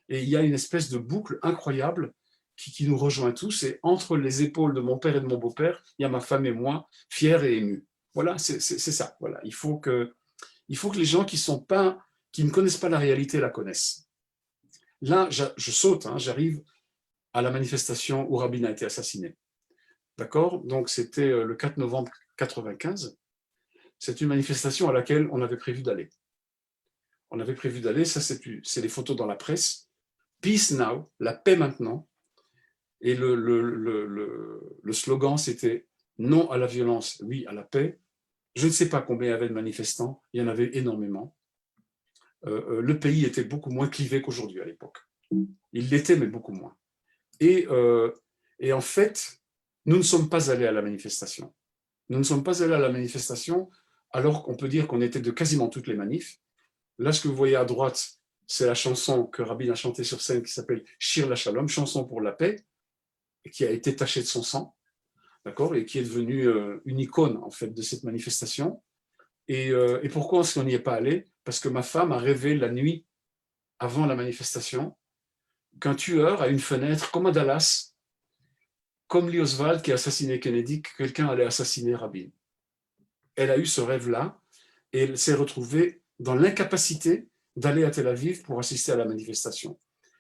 Et il y a une espèce de boucle incroyable qui nous rejoint tous, et entre les épaules de mon père et de mon beau-père, il y a ma femme et moi, fiers et émus. Voilà, c'est ça. Voilà. Il faut que les gens qui ne connaissent pas la réalité la connaissent. Là, je saute, j'arrive à la manifestation où Rabin a été assassiné. D'accord? Donc, c'était le 4 novembre 1995. C'est une manifestation à laquelle on avait prévu d'aller. On avait prévu d'aller, ça c'est les photos dans la presse. Peace now, la paix maintenant. Et le slogan, c'était non à la violence, oui à la paix. Je ne sais pas combien il y avait de manifestants, il y en avait énormément. Le pays était beaucoup moins clivé qu'aujourd'hui à l'époque. Il l'était, mais beaucoup moins. Et en fait, nous ne sommes pas allés à la manifestation. Nous ne sommes pas allés à la manifestation alors qu'on peut dire qu'on était de quasiment toutes les manifs. Là, ce que vous voyez à droite, c'est la chanson que Rabin a chantée sur scène qui s'appelle Shir la Shalom, chanson pour la paix, qui a été tachée de son sang, d'accord, et qui est devenue une icône en fait de cette manifestation. Et pourquoi est-ce qu'on n'y est pas allé? Parce que ma femme a rêvé la nuit avant la manifestation qu'un tueur à une fenêtre, comme à Dallas, comme Lee Oswald qui a assassiné Kennedy, que quelqu'un allait assassiner Rabin. Elle a eu ce rêve-là et elle s'est retrouvée dans l'incapacité d'aller à Tel Aviv pour assister à la manifestation.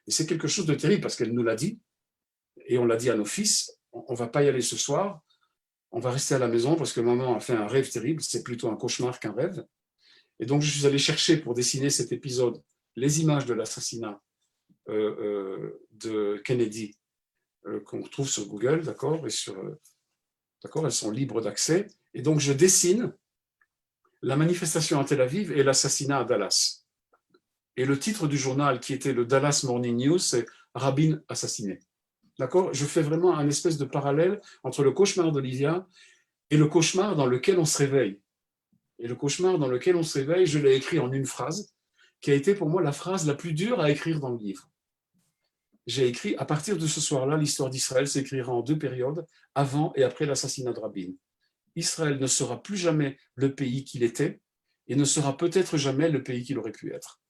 Et c'est quelque chose de terrible parce qu'elle nous l'a dit, et on l'a dit à nos fils, on ne va pas y aller ce soir, on va rester à la maison parce que maman a fait un rêve terrible, c'est plutôt un cauchemar qu'un rêve. Et donc je suis allé chercher pour dessiner cet épisode les images de l'assassinat de Kennedy qu'on retrouve sur Google, d'accord, d'accord, elles sont libres d'accès. Et donc je dessine la manifestation à Tel Aviv et l'assassinat à Dallas. Et le titre du journal, qui était le Dallas Morning News, c'est Rabin assassiné. D'accord? Je fais vraiment un espèce de parallèle entre le cauchemar d'Olivia et le cauchemar dans lequel on se réveille. Et le cauchemar dans lequel on se réveille, je l'ai écrit en une phrase, qui a été pour moi la phrase la plus dure à écrire dans le livre. J'ai écrit, à partir de ce soir-là, l'histoire d'Israël s'écrira en deux périodes, avant et après l'assassinat de Rabin. Israël ne sera plus jamais le pays qu'il était et ne sera peut-être jamais le pays qu'il aurait pu être.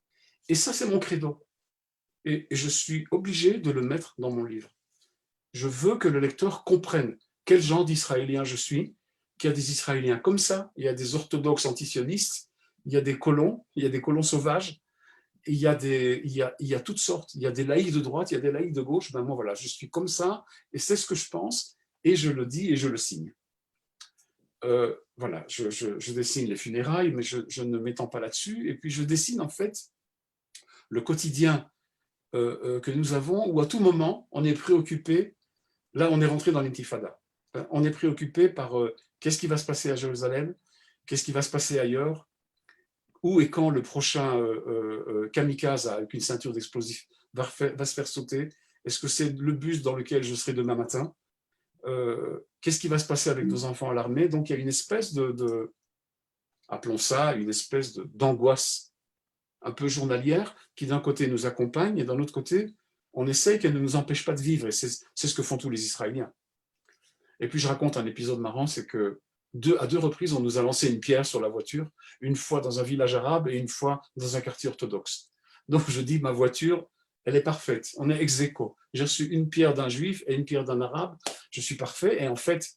Et ça, c'est mon credo. Et je suis obligé de le mettre dans mon livre. Je veux que le lecteur comprenne quel genre d'Israélien je suis, qu'il y a des Israéliens comme ça, il y a des orthodoxes antisionistes, il y a des colons sauvages, il y a toutes sortes. Il y a des laïcs de droite, il y a des laïcs de gauche. Ben moi, voilà, je suis comme ça et c'est ce que je pense et je le dis et je le signe. Voilà, je dessine les funérailles, mais je ne m'étends pas là-dessus. Et puis, je dessine en fait le quotidien que nous avons où à tout moment, on est préoccupé. Là, on est rentré dans l'intifada. On est préoccupé par qu'est-ce qui va se passer à Jérusalem, qu'est-ce qui va se passer ailleurs, où et quand le prochain kamikaze avec une ceinture d'explosifs va se faire sauter. Est-ce que c'est le bus dans lequel je serai demain matin? Qu'est-ce qui va se passer avec nos enfants à l'armée? Donc, il y a une espèce appelons ça, une espèce d'angoisse un peu journalière qui, d'un côté, nous accompagne et d'un autre côté, on essaye qu'elle ne nous empêche pas de vivre. Et c'est ce que font tous les Israéliens. Et puis, je raconte un épisode marrant, c'est que à deux reprises, on nous a lancé une pierre sur la voiture, une fois dans un village arabe et une fois dans un quartier orthodoxe. Donc, je dis, ma voiture, elle est parfaite. On est ex aequo. J'ai reçu une pierre d'un juif et une pierre d'un arabe. Je suis parfait. Et en fait,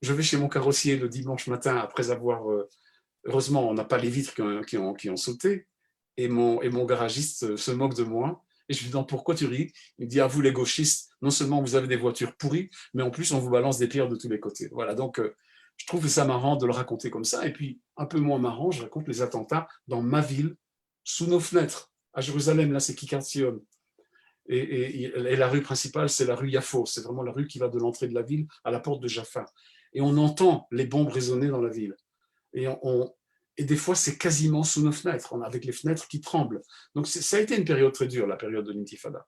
je vais chez mon carrossier le dimanche matin après avoir... heureusement, on n'a pas les vitres qui ont sauté. Et mon garagiste se moque de moi. Et je lui demande pourquoi tu ris. Il me dit, à vous les gauchistes, non seulement vous avez des voitures pourries, mais en plus on vous balance des pierres de tous les côtés. Voilà, donc je trouve ça marrant de le raconter comme ça. Et puis, un peu moins marrant, je raconte les attentats dans ma ville, sous nos fenêtres. À Jérusalem, là, c'est Kikar Tzion. Et la rue principale, c'est la rue Yafo. C'est vraiment la rue qui va de l'entrée de la ville à la porte de Jaffa. Et on entend les bombes résonner dans la ville. Et des fois, c'est quasiment sous nos fenêtres, avec les fenêtres qui tremblent. Donc, ça a été une période très dure, la période de l'intifada.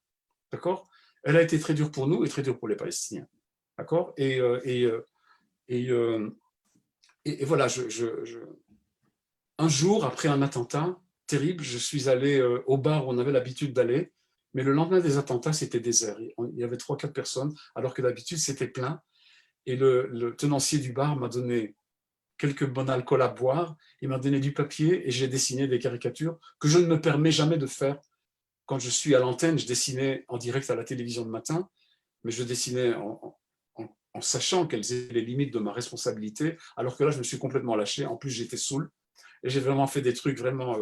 D'accord? Elle a été très dure pour nous et très dure pour les Palestiniens. D'accord? Et voilà, un jour, après un attentat terrible, je suis allé au bar où on avait l'habitude d'aller, mais le lendemain des attentats, c'était désert. Il y avait 3-4 personnes, alors que d'habitude, c'était plein. Et le tenancier du bar m'a donné quelques bons alcools à boire, il m'a donné du papier et j'ai dessiné des caricatures que je ne me permets jamais de faire. Quand je suis à l'antenne, je dessinais en direct à la télévision le matin, mais je dessinais en sachant quelles étaient les limites de ma responsabilité, alors que là, je me suis complètement lâché. En plus, j'étais saoul et j'ai vraiment fait des trucs vraiment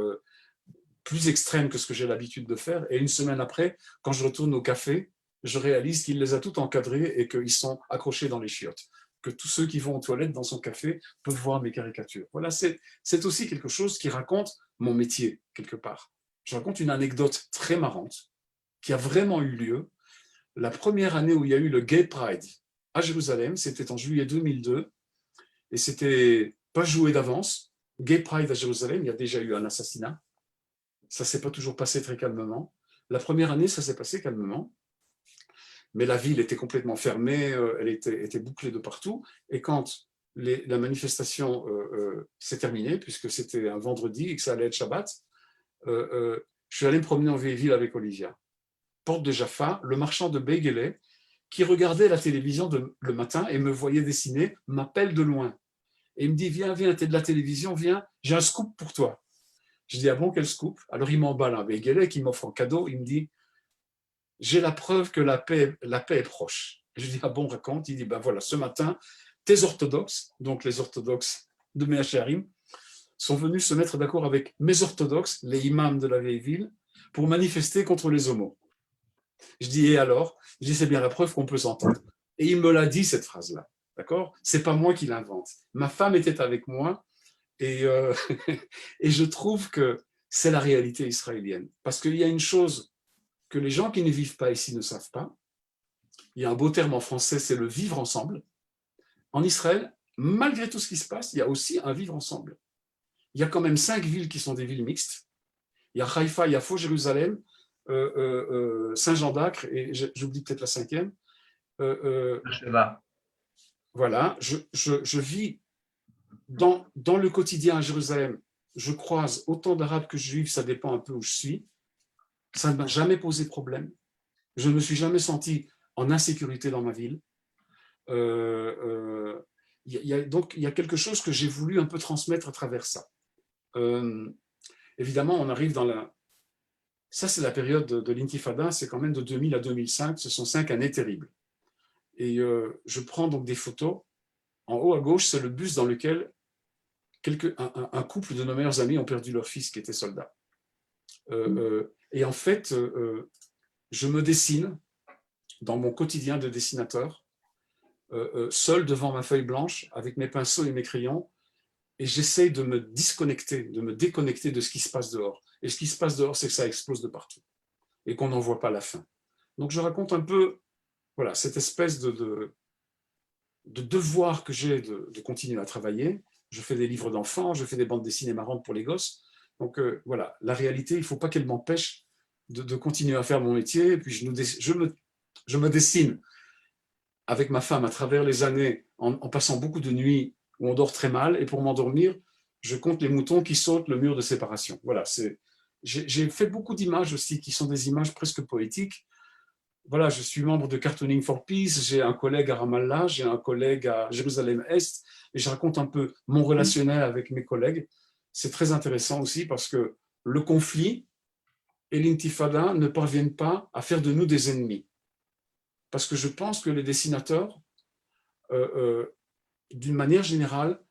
plus extrêmes que ce que j'ai l'habitude de faire. Et une semaine après, quand je retourne au café, je réalise qu'il les a tout encadrés et qu'ils sont accrochés dans les chiottes. Que tous ceux qui vont aux toilettes dans son café peuvent voir mes caricatures. Voilà, c'est aussi quelque chose qui raconte mon métier, quelque part. Je raconte une anecdote très marrante qui a vraiment eu lieu. La première année où il y a eu le Gay Pride à Jérusalem, c'était en juillet 2002, et c'était pas joué d'avance. Gay Pride à Jérusalem, il y a déjà eu un assassinat. Ça ne s'est pas toujours passé très calmement. La première année, ça s'est passé calmement. Mais la ville était complètement fermée, elle était bouclée de partout. Et quand la manifestation s'est terminée, puisque c'était un vendredi et que ça allait être Shabbat, je suis allé me promener en vieille ville avec Olivia. Porte de Jaffa, le marchand de Beigele, qui regardait la télévision le matin et me voyait dessiner, m'appelle de loin. Et il me dit, viens, t'es de la télévision, viens, j'ai un scoop pour toi. Je dis, ah bon, quel scoop? Alors il m'emballe un Beigele qui m'offre en cadeau, il me dit, j'ai la preuve que la paix est proche. Je dis, ah bon, raconte. Il dit, ben voilà, ce matin, tes orthodoxes, donc les orthodoxes de Meacharim, sont venus se mettre d'accord avec mes orthodoxes, les imams de la vieille ville, pour manifester contre les homos. Je dis, et alors? Je dis, c'est bien la preuve qu'on peut s'entendre. Et il me l'a dit, cette phrase-là. D'accord? C'est pas moi qui l'invente. Ma femme était avec moi et, et je trouve que c'est la réalité israélienne. Parce qu'il y a une chose que les gens qui ne vivent pas ici ne savent pas. Il y a un beau terme en français, c'est le vivre ensemble. En Israël, malgré tout ce qui se passe, il y a aussi un vivre ensemble. Il y a quand même 5 villes qui sont des villes mixtes. Il y a Haïfa, Yafo, Jérusalem, Saint-Jean d'Acre, et j'oublie peut-être la 5e. Voilà, je vis dans le quotidien à Jérusalem, je croise autant d'Arabes que de Juifs, ça dépend un peu où je suis. Ça ne m'a jamais posé problème. Je ne me suis jamais senti en insécurité dans ma ville. Donc, il y a quelque chose que j'ai voulu un peu transmettre à travers ça. Évidemment, on arrive dans la... Ça, c'est la période de l'intifada, c'est quand même de 2000 à 2005, ce sont 5 années terribles. Et je prends donc des photos. En haut à gauche, c'est le bus dans lequel un couple de nos meilleurs amis ont perdu leur fils qui était soldat. Et en fait, je me dessine dans mon quotidien de dessinateur, seul devant ma feuille blanche, avec mes pinceaux et mes crayons, et j'essaye de me disconnecter, de me déconnecter de ce qui se passe dehors. Et ce qui se passe dehors, c'est que ça explose de partout, et qu'on n'en voit pas la fin. Donc je raconte un peu, voilà, cette espèce de devoir que j'ai de continuer à travailler. Je fais des livres d'enfants, je fais des bandes dessinées marrantes pour les gosses. Donc voilà, la réalité, il ne faut pas qu'elle m'empêche de continuer à faire mon métier. Et puis je me dessine avec ma femme à travers les années en passant beaucoup de nuits où on dort très mal. Et pour m'endormir, je compte les moutons qui sautent le mur de séparation. Voilà, j'ai fait beaucoup d'images aussi qui sont des images presque poétiques. Voilà, je suis membre de Cartooning for Peace, j'ai un collègue à Ramallah, j'ai un collègue à Jérusalem-Est, et je raconte un peu mon relationnel avec mes collègues. C'est très intéressant aussi parce que le conflit et l'intifada ne parviennent pas à faire de nous des ennemis. Parce que je pense que les dessinateurs, d'une manière générale,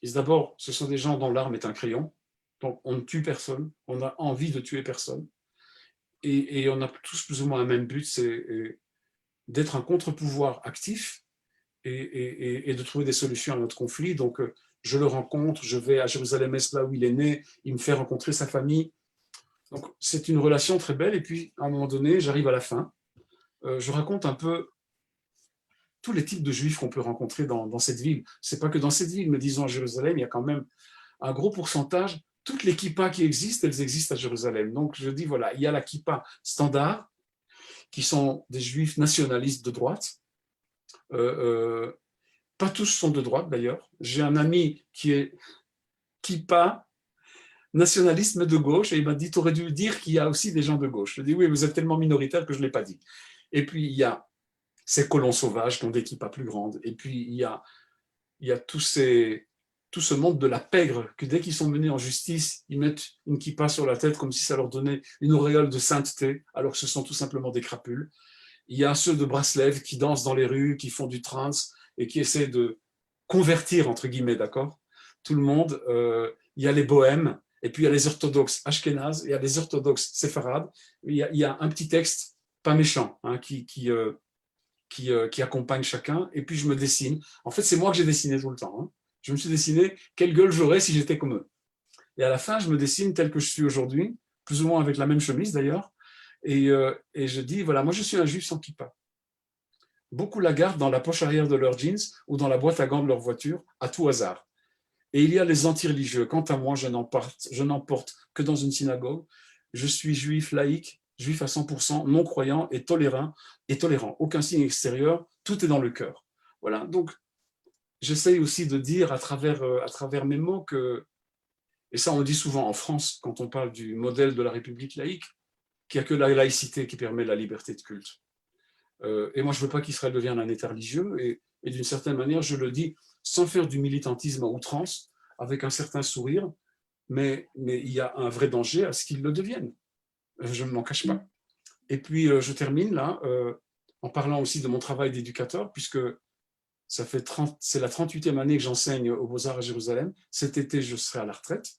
d'abord, ce sont des gens dont l'arme est un crayon, donc on ne tue personne, on a envie de tuer personne. Et on a tous plus ou moins un même but, c'est d'être un contre-pouvoir actif et de trouver des solutions à notre conflit. Donc, je le rencontre, je vais à Jérusalem-Est, là où il est né, il me fait rencontrer sa famille. Donc, c'est une relation très belle. Et puis, à un moment donné, j'arrive à la fin. Je raconte un peu tous les types de juifs qu'on peut rencontrer dans cette ville. Ce n'est pas que dans cette ville, mais disons à Jérusalem, il y a quand même un gros pourcentage. Toutes les kippas qui existent, elles existent à Jérusalem. Donc, je dis, voilà, il y a la kippa standard, qui sont des juifs nationalistes de droite. Pas tous sont de droite, d'ailleurs. J'ai un ami qui est kippa, nationaliste, mais de gauche, et il m'a dit, tu aurais dû dire qu'il y a aussi des gens de gauche. Je dis, oui, vous êtes tellement minoritaire que je ne l'ai pas dit. Et puis, il y a ces colons sauvages qui ont des kippas plus grandes. Et puis, il y a tout ce monde de la pègre, que dès qu'ils sont menés en justice, ils mettent une kippa sur la tête comme si ça leur donnait une auréole de sainteté, alors que ce sont tout simplement des crapules. Il y a ceux de Breslev qui dansent dans les rues, qui font du trance et qui essaient de convertir, entre guillemets, d'accord, tout le monde. Il y a les bohèmes, et puis il y a les orthodoxes ashkénazes, et il y a les orthodoxes séfarades. Il y a un petit texte, pas méchant, hein, qui accompagne chacun, et puis je me dessine. En fait, c'est moi que j'ai dessiné tout le temps. Hein. Je me suis dessiné quelle gueule j'aurais si j'étais comme eux. Et à la fin, je me dessine tel que je suis aujourd'hui, plus ou moins avec la même chemise d'ailleurs, et je dis, voilà, moi je suis un juif sans kippa. Beaucoup la gardent dans la poche arrière de leurs jeans ou dans la boîte à gants de leur voiture, à tout hasard. Et il y a les anti-religieux. Quant à moi, je n'emporte que dans une synagogue. Je suis juif laïque, juif à 100%, non-croyant et tolérant. Aucun signe extérieur, tout est dans le cœur. Voilà. Donc, j'essaye aussi de dire à travers mes mots que, et ça on le dit souvent en France quand on parle du modèle de la République laïque, qu'il n'y a que la laïcité qui permet la liberté de culte. Et moi, je ne veux pas qu'Israël devienne un État religieux, et d'une certaine manière, je le dis sans faire du militantisme à outrance, avec un certain sourire, mais il y a un vrai danger à ce qu'il le devienne. Je ne m'en cache pas. Et puis, je termine là, en parlant aussi de mon travail d'éducateur, puisque c'est la 38e année que j'enseigne aux Beaux-Arts à Jérusalem. Cet été, je serai à la retraite.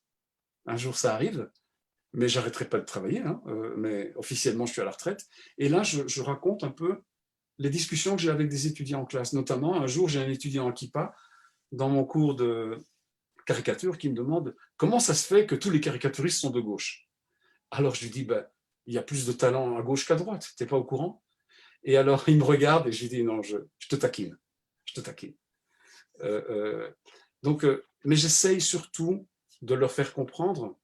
Un jour, ça arrive. Mais j'arrêterai pas de travailler, hein, mais officiellement, je suis à la retraite. Et là, je raconte un peu les discussions que j'ai avec des étudiants en classe. Notamment, un jour, j'ai un étudiant en kippa dans mon cours de caricature qui me demande comment ça se fait que tous les caricaturistes sont de gauche. Alors, je lui dis, ben, il y a plus de talent à gauche qu'à droite, tu n'es pas au courant? Et alors, il me regarde et je lui dis, non, je te taquine. Je te taquine. Mais j'essaye surtout de leur faire comprendre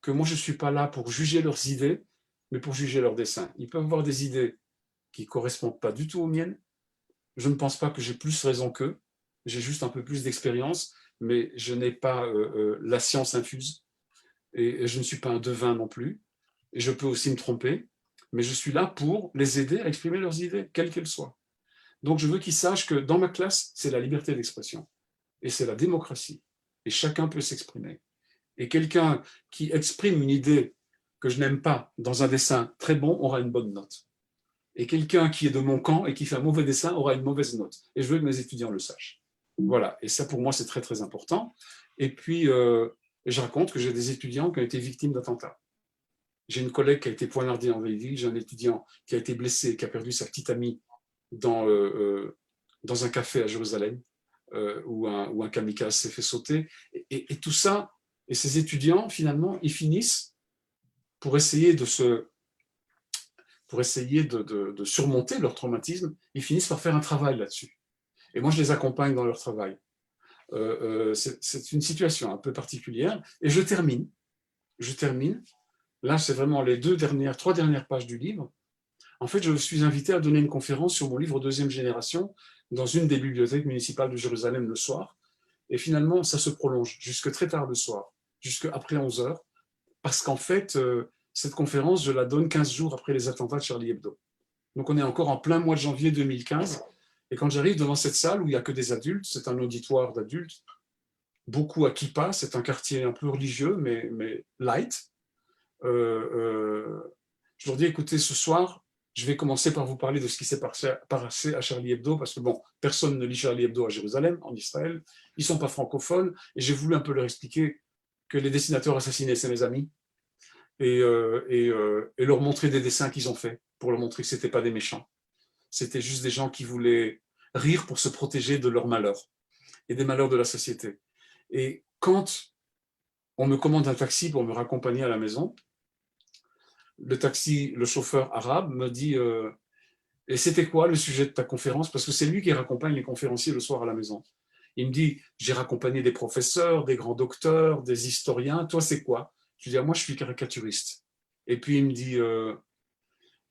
que moi, je ne suis pas là pour juger leurs idées, mais pour juger leurs dessins. Ils peuvent avoir des idées qui ne correspondent pas du tout aux miennes. Je ne pense pas que j'ai plus raison qu'eux, j'ai juste un peu plus d'expérience, mais je n'ai pas la science infuse et je ne suis pas un devin non plus. Et je peux aussi me tromper, mais je suis là pour les aider à exprimer leurs idées, quelles qu'elles soient. Donc je veux qu'ils sachent que dans ma classe, c'est la liberté d'expression et c'est la démocratie. Et chacun peut s'exprimer. Et quelqu'un qui exprime une idée que je n'aime pas dans un dessin très bon aura une bonne note. Et quelqu'un qui est de mon camp et qui fait un mauvais dessin aura une mauvaise note. Et je veux que mes étudiants le sachent. Voilà, et ça pour moi c'est très très important. Et puis je raconte que j'ai des étudiants qui ont été victimes d'attentats. J'ai une collègue qui a été poignardée en Vélizy, j'ai un étudiant qui a été blessé, qui a perdu sa petite amie dans un café à Jérusalem, où un kamikaze s'est fait sauter. Et tout ça, et ces étudiants, finalement, ils finissent pour essayer de surmonter leur traumatisme, ils finissent par faire un travail là-dessus. Et moi, je les accompagne dans leur travail. C'est une situation un peu particulière. Et je termine. Là, c'est vraiment les trois dernières pages du livre. En fait, je suis invité à donner une conférence sur mon livre Deuxième génération dans une des bibliothèques municipales de Jérusalem le soir. Et finalement, ça se prolonge jusque très tard le soir, jusque après 11 heures, parce qu'en fait, cette conférence, je la donne 15 jours après les attentats de Charlie Hebdo. Donc, on est encore en plein mois de janvier 2015. Et quand j'arrive devant cette salle où il n'y a que des adultes, c'est un auditoire d'adultes, beaucoup à Kippa, c'est un quartier un peu religieux, mais light. Je leur dis, écoutez, ce soir, je vais commencer par vous parler de ce qui s'est passé à Charlie Hebdo, parce que bon, personne ne lit Charlie Hebdo à Jérusalem, en Israël, ils ne sont pas francophones, et j'ai voulu un peu leur expliquer que les dessinateurs assassinés, c'est mes amis, et leur montrer des dessins qu'ils ont faits, pour leur montrer que ce n'étaient pas des méchants. C'était juste des gens qui voulaient rire pour se protéger de leurs malheurs, et des malheurs de la société. Et quand on me commande un taxi pour me raccompagner à la maison, le chauffeur arabe me dit et c'était quoi le sujet de ta conférence? Parce que c'est lui qui raccompagne les conférenciers le soir à la maison. Il me dit, j'ai raccompagné des professeurs, des grands docteurs, des historiens. Toi, c'est quoi? Je lui dis, moi, je suis caricaturiste. Et puis, il me dit,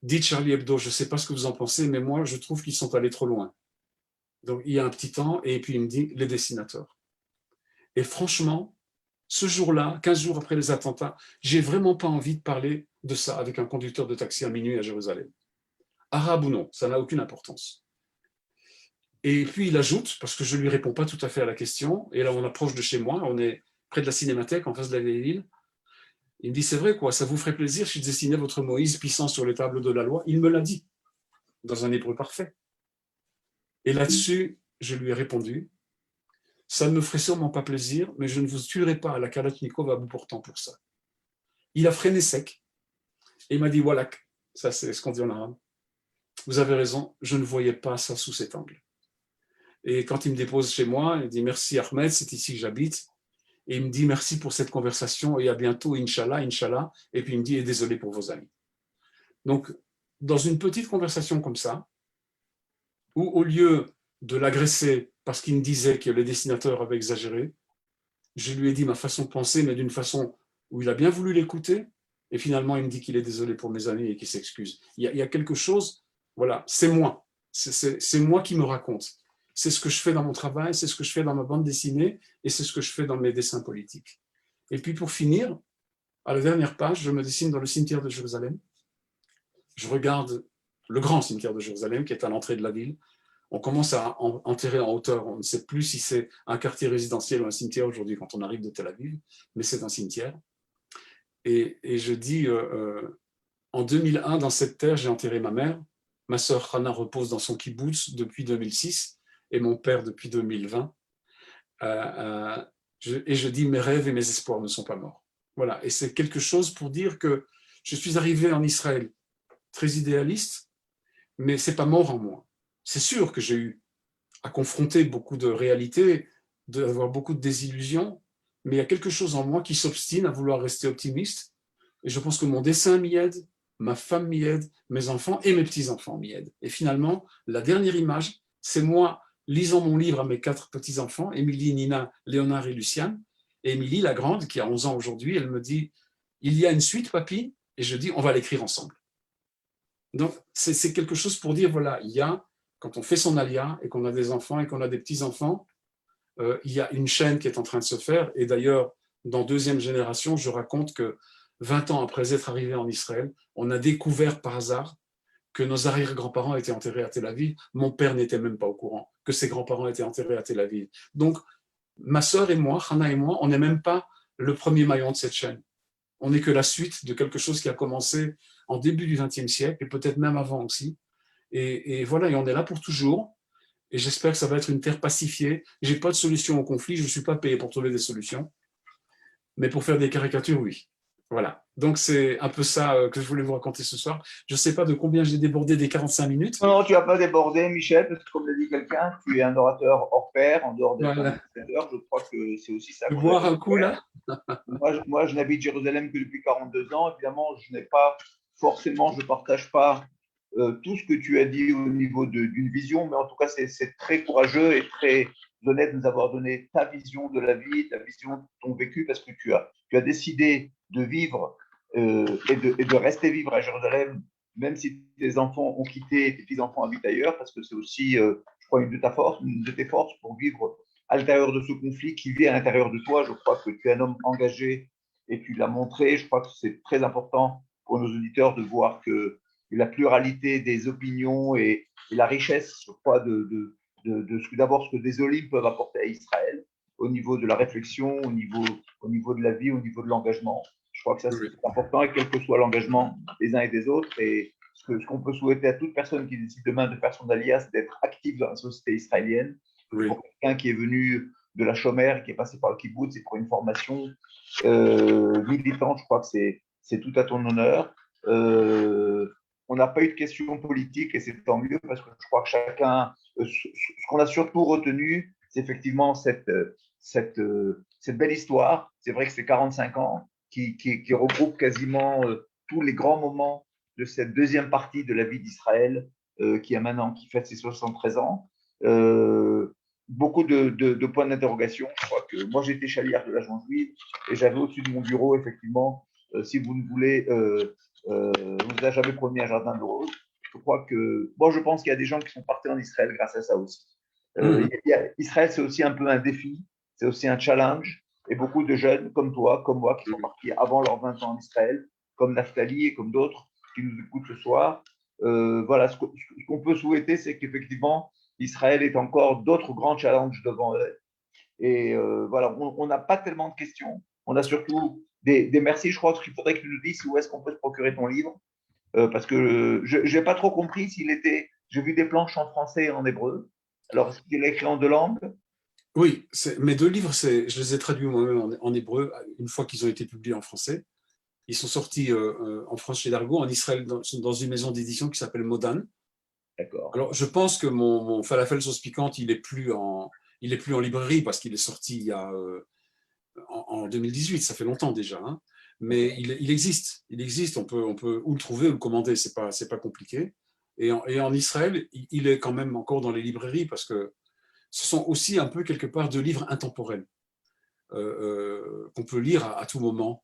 dites Charlie Hebdo, je ne sais pas ce que vous en pensez, mais moi, je trouve qu'ils sont allés trop loin. Donc, il y a un petit temps, et puis il me dit, les dessinateurs. Et franchement, ce jour-là, 15 jours après les attentats, j'ai vraiment pas envie de parler de ça avec un conducteur de taxi à minuit à Jérusalem. Arabe ou non, ça n'a aucune importance. Et puis il ajoute, parce que je ne lui réponds pas tout à fait à la question, et là on approche de chez moi, on est près de la Cinémathèque, en face de la vieille ville, il me dit, c'est vrai quoi, ça vous ferait plaisir si je dessinais votre Moïse pissant sur les tables de la loi? Il me l'a dit, dans un hébreu parfait. Et là-dessus, je lui ai répondu, ça ne me ferait sûrement pas plaisir, mais je ne vous tuerai pas à la Kalachnikov à bout portant pour ça. Il a freiné sec, et il m'a dit, voilà, ça c'est ce qu'on dit en arabe, vous avez raison, je ne voyais pas ça sous cet angle. Et quand il me dépose chez moi, il dit merci Ahmed, c'est ici que j'habite. Et il me dit merci pour cette conversation et à bientôt, Inch'Allah, Inch'Allah. Et puis il me dit et désolé pour vos amis. Donc, dans une petite conversation comme ça, où au lieu de l'agresser parce qu'il me disait que les dessinateurs avaient exagéré, je lui ai dit ma façon de penser, mais d'une façon où il a bien voulu l'écouter. Et finalement, il me dit qu'il est désolé pour mes amis et qu'il s'excuse. Il y a quelque chose, voilà, c'est moi. C'est moi qui me raconte. C'est ce que je fais dans mon travail, c'est ce que je fais dans ma bande dessinée et c'est ce que je fais dans mes dessins politiques. Et puis pour finir, à la dernière page, je me dessine dans le cimetière de Jérusalem. Je regarde le grand cimetière de Jérusalem qui est à l'entrée de la ville. On commence à enterrer en hauteur. On ne sait plus si c'est un quartier résidentiel ou un cimetière aujourd'hui quand on arrive de Tel Aviv, mais c'est un cimetière. Et je dis, en 2001, dans cette terre, j'ai enterré ma mère. Ma sœur Hana repose dans son kibbutz depuis 2006 et mon père depuis 2020. Et je dis, mes rêves et mes espoirs ne sont pas morts. Voilà, et c'est quelque chose pour dire que je suis arrivé en Israël très idéaliste, mais ce n'est pas mort en moi. C'est sûr que j'ai eu à confronter beaucoup de réalités, d'avoir beaucoup de désillusions, mais il y a quelque chose en moi qui s'obstine à vouloir rester optimiste, et je pense que mon dessin m'y aide, ma femme m'y aide, mes enfants et mes petits-enfants m'y aident. Et finalement, la dernière image, c'est moi lisant mon livre à mes 4 petits-enfants, Émilie, Nina, Léonard et Luciane. Et Émilie, la grande, qui a 11 ans aujourd'hui, elle me dit « Il y a une suite, papy ?» Et je dis « On va l'écrire ensemble. » Donc, c'est quelque chose pour dire, voilà, il y a, quand on fait son alia et qu'on a des enfants et qu'on a des petits-enfants, il y a une chaîne qui est en train de se faire. Et d'ailleurs, dans deuxième génération, je raconte que 20 ans après être arrivé en Israël, on a découvert par hasard que nos arrière-grands-parents étaient enterrés à Tel Aviv. Mon père n'était même pas au courant que ses grands-parents étaient enterrés à Tel Aviv. Donc, ma sœur et moi, Hannah et moi, on n'est même pas le premier maillon de cette chaîne. On n'est que la suite de quelque chose qui a commencé en début du XXe siècle et peut-être même avant aussi. Et voilà, et on est là pour toujours. Et j'espère que ça va être une terre pacifiée. Je n'ai pas de solution au conflit, je ne suis pas payé pour trouver des solutions. Mais pour faire des caricatures, oui. Voilà. Donc, c'est un peu ça que je voulais vous raconter ce soir. Je ne sais pas de combien j'ai débordé des 45 minutes. Non, tu n'as pas débordé, Michel, parce que comme l'a dit quelqu'un, tu es un orateur hors pair, en dehors d'être un Voilà. ambassadeur. Je crois que c'est aussi ça De qu'on a boire dû un coup, faire. là. Moi, je n'habite Jérusalem que depuis 42 ans. Évidemment, je n'ai pas forcément, je ne partage pas tout ce que tu as dit au niveau d'une vision, mais en tout cas, c'est très courageux et très honnête de nous avoir donné ta vision de la vie, ta vision de ton vécu, parce que tu as décidé de vivre et de rester vivre à Jérusalem, même si tes enfants ont quitté, tes petits-enfants habitent ailleurs, parce que c'est aussi, je crois, une de tes forces pour vivre à l'intérieur de ce conflit qui vit à l'intérieur de toi. Je crois que tu es un homme engagé et tu l'as montré. Je crois que c'est très important pour nos auditeurs de voir que la pluralité des opinions et la richesse, je crois, d'abord ce que des Olympiques peuvent apporter à Israël au niveau de la réflexion, au niveau de la vie, au niveau de l'engagement. Je crois que ça, c'est important, et quel que soit l'engagement des uns et des autres. Et ce qu'on peut souhaiter à toute personne qui décide demain de faire son alliance, c'est d'être active dans la société israélienne. Oui. Pour quelqu'un qui est venu de la Chomère, qui est passé par le kibbutz, et pour une formation militante, je crois que c'est tout à ton honneur. On n'a pas eu de questions politiques et c'est tant mieux parce que je crois que chacun, ce qu'on a surtout retenu, c'est effectivement cette belle histoire. C'est vrai que c'est 45 ans qui regroupe quasiment tous les grands moments de cette deuxième partie de la vie d'Israël qui fête ses 73 ans. Beaucoup de points d'interrogation. Je crois que moi, j'étais chaliard de la Joie juive et j'avais au-dessus de mon bureau, effectivement, si vous ne voulez, vous n'avez jamais promis un jardin de roses. Je crois que, bon, je pense qu'il y a des gens qui sont partis en Israël grâce à ça aussi. Israël, c'est aussi un peu un défi, c'est aussi un challenge. Et beaucoup de jeunes comme toi, comme moi, qui sont partis avant leurs 20 ans en Israël, comme Naftali et comme d'autres qui nous écoutent ce soir, voilà, ce qu'on peut souhaiter, c'est qu'effectivement, Israël ait encore d'autres grands challenges devant eux. Et voilà, on n'a pas tellement de questions. On a surtout des merci. Je crois qu'il faudrait que tu nous dises où est-ce qu'on peut se procurer ton livre. Parce que je n'ai pas trop compris s'il était. J'ai vu des planches en français et en hébreu. Alors, est-ce qu'il est écrit en deux langues? Oui, mes deux livres, je les ai traduits moi-même en hébreu une fois qu'ils ont été publiés en français. Ils sont sortis en France chez Dargaud, en Israël, dans une maison d'édition qui s'appelle Modan. D'accord. Alors, je pense que mon falafel sauce piquante, il est plus en librairie parce qu'il est sorti il y a, en 2018, ça fait longtemps déjà. Hein. Mais il existe. On peut ou le trouver ou le commander, c'est pas compliqué. Et en Israël, il est quand même encore dans les librairies parce que ce sont aussi un peu quelque part deux livres intemporels qu'on peut lire à tout moment.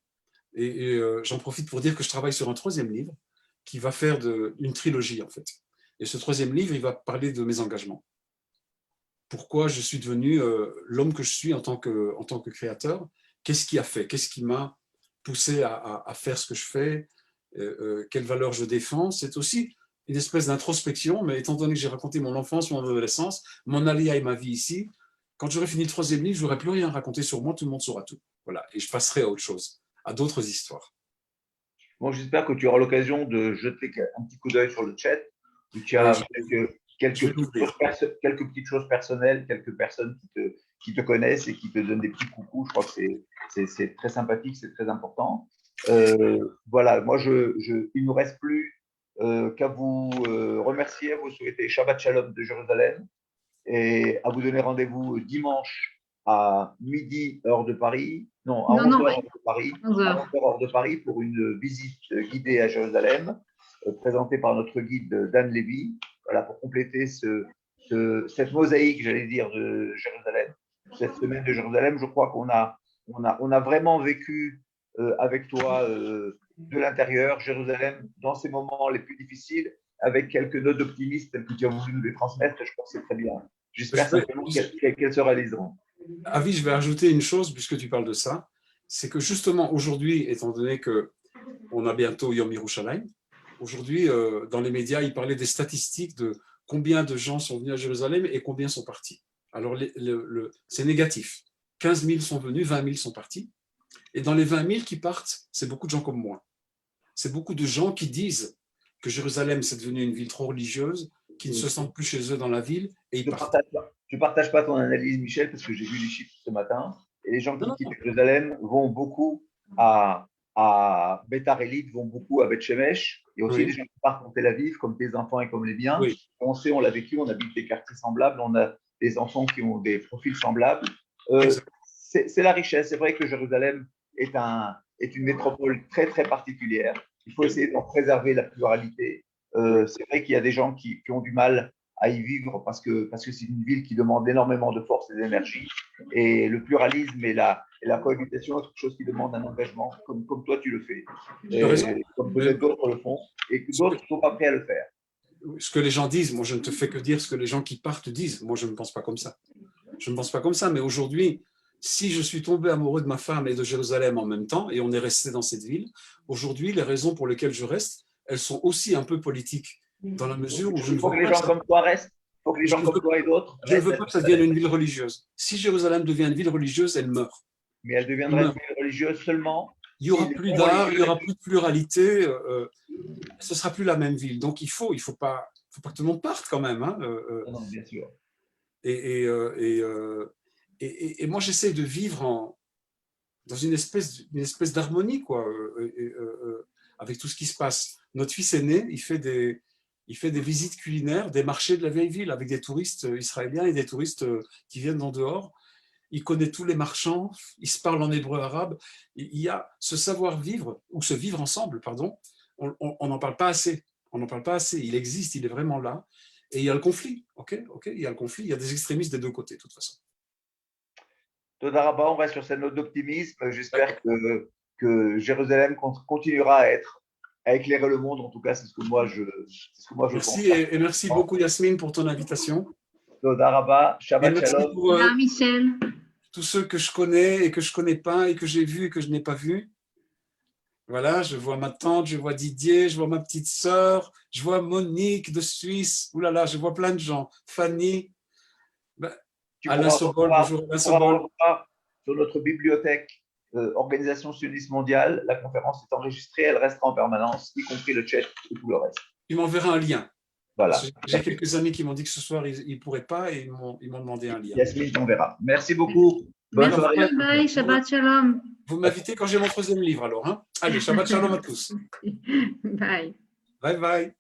Et j'en profite pour dire que je travaille sur un troisième livre qui va faire une trilogie en fait. Et ce troisième livre, il va parler de mes engagements. Pourquoi je suis devenu l'homme que je suis en tant que créateur. Qu'est-ce qui a fait? Qu'est-ce qui m'a poussé à faire ce que je fais? Quelles valeurs je défends? C'est aussi une espèce d'introspection, mais étant donné que j'ai raconté mon enfance, mon adolescence, mon aléa et ma vie ici, quand j'aurai fini le troisième livre, je n'aurai plus rien à raconter sur moi, tout le monde saura tout. Voilà. Et je passerai à autre chose, à d'autres histoires. Bon, j'espère que tu auras l'occasion de jeter un petit coup d'œil sur le chat, où tu Oui, as je vais l'ouvrir. quelques petites choses personnelles, quelques personnes qui te connaissent et qui te donnent des petits coucous. Je crois que c'est très sympathique, c'est très important. Voilà, moi, il ne nous reste plus qu'à vous remercier, à vous souhaiter Shabbat Shalom de Jérusalem et à vous donner rendez-vous dimanche à midi, heure de Paris, non, à 11h, heure de Paris, 11 à heures. 11h, heure de Paris, pour une visite guidée à Jérusalem, présentée par notre guide Dan Lévy, voilà, pour compléter cette mosaïque, j'allais dire, de Jérusalem. Cette semaine de Jérusalem, je crois on a vraiment vécu avec toi de l'intérieur Jérusalem dans ces moments les plus difficiles, avec quelques notes d'optimisme telles que tu as voulu nous les transmettre, et je crois que c'est très bien. J'espère simplement qu'elles se réaliseront. Avi, je vais ajouter une chose, puisque tu parles de ça, c'est que justement aujourd'hui, étant donné qu'on a bientôt Yom Yerushalayim, aujourd'hui, dans les médias, ils parlaient des statistiques de combien de gens sont venus à Jérusalem et combien sont partis. Alors, c'est négatif. 15 000 sont venus, 20 000 sont partis. Et dans les 20 000 qui partent, c'est beaucoup de gens comme moi. C'est beaucoup de gens qui disent que Jérusalem, c'est devenu une ville trop religieuse, qui ne se sentent plus chez eux dans la ville, et ils partent. Je ne partage pas ton analyse, Michel, parce que j'ai vu les chiffres ce matin. Et les gens qui quittent Non. Jérusalem vont beaucoup à Beitar Elite, vont beaucoup à Beth Shemesh. Il y a aussi des gens qui partent en Tel Aviv, comme tes enfants et comme les biens. Oui. On sait, on l'a vécu, on habite des quartiers semblables, on a des enfants qui ont des profils semblables. C'est la richesse. C'est vrai que Jérusalem est une métropole très, très particulière. Il faut essayer d'en préserver la pluralité. C'est vrai qu'il y a des gens qui ont du mal à y vivre parce que c'est une ville qui demande énormément de force et d'énergie. Et le pluralisme et la cohabitation est quelque chose qui demande un engagement, comme toi tu le fais. Et comme peut-être d'autres le font, et que d'autres ne sont pas prêts à le faire. Ce que les gens disent, moi je ne te fais que dire ce que les gens qui partent disent. Moi je ne pense pas comme ça. Je ne pense pas comme ça, mais aujourd'hui, si je suis tombé amoureux de ma femme et de Jérusalem en même temps, et on est resté dans cette ville, aujourd'hui, les raisons pour lesquelles je reste, elles sont aussi un peu politiques, dans la mesure où je ne veux pas... Il faut que les gens comme toi restent. Il faut que les gens comme toi et d'autres restent. Je ne veux pas que ça devienne une ville religieuse. Si Jérusalem devient une ville religieuse, elle meurt. Mais elle deviendra une ville religieuse seulement. Il n'y aura plus d'art, il n'y aura plus de pluralité, ce ne sera plus la même ville. Donc il ne faut pas que tout le monde parte quand même. Hein, non, bien sûr. Et moi, j'essaie de vivre dans une espèce d'harmonie, quoi, avec tout ce qui se passe. Notre fils aîné, il fait des visites culinaires, des marchés de la vieille ville, avec des touristes israéliens et des touristes qui viennent d'en dehors. Il connaît tous les marchands, il se parle en hébreu arabe. Il y a ce savoir-vivre, ou ce vivre ensemble, pardon, on n'en parle pas assez. On n'en parle pas assez. Il existe, il est vraiment là. Et il y a le conflit, ok, il y a le conflit, il y a des extrémistes des deux côtés, de toute façon. Toda Rabba, on reste sur cette note d'optimisme. J'espère que Jérusalem continuera à éclairer le monde. En tout cas, c'est ce que moi je pense. Merci et merci beaucoup Yasmine pour ton invitation. Toda Rabba, Shabbat Shalom. Pour, Michel. Tous ceux que je connais et que je ne connais pas et que j'ai vus et que je n'ai pas vus. Voilà, je vois ma tante, je vois Didier, je vois ma petite sœur, je vois Monique de Suisse. Ouh là là, je vois plein de gens. Fanny, Alain Sobol, bonjour Alain Sobol. Sur notre bibliothèque Organisation sioniste mondiale, la conférence est enregistrée, elle restera en permanence, y compris le chat et tout le reste. Tu m'enverras un lien. Voilà. J'ai quelques amis qui m'ont dit que ce soir, ils ne pourraient pas et ils m'ont demandé un lien. Yasmine, on verra. Merci beaucoup. Bonne soirée. Bye, Shabbat Shalom. Vous m'invitez quand j'ai mon 3e livre alors. Hein? Allez, Shabbat Shalom à tous. Bye. Bye bye.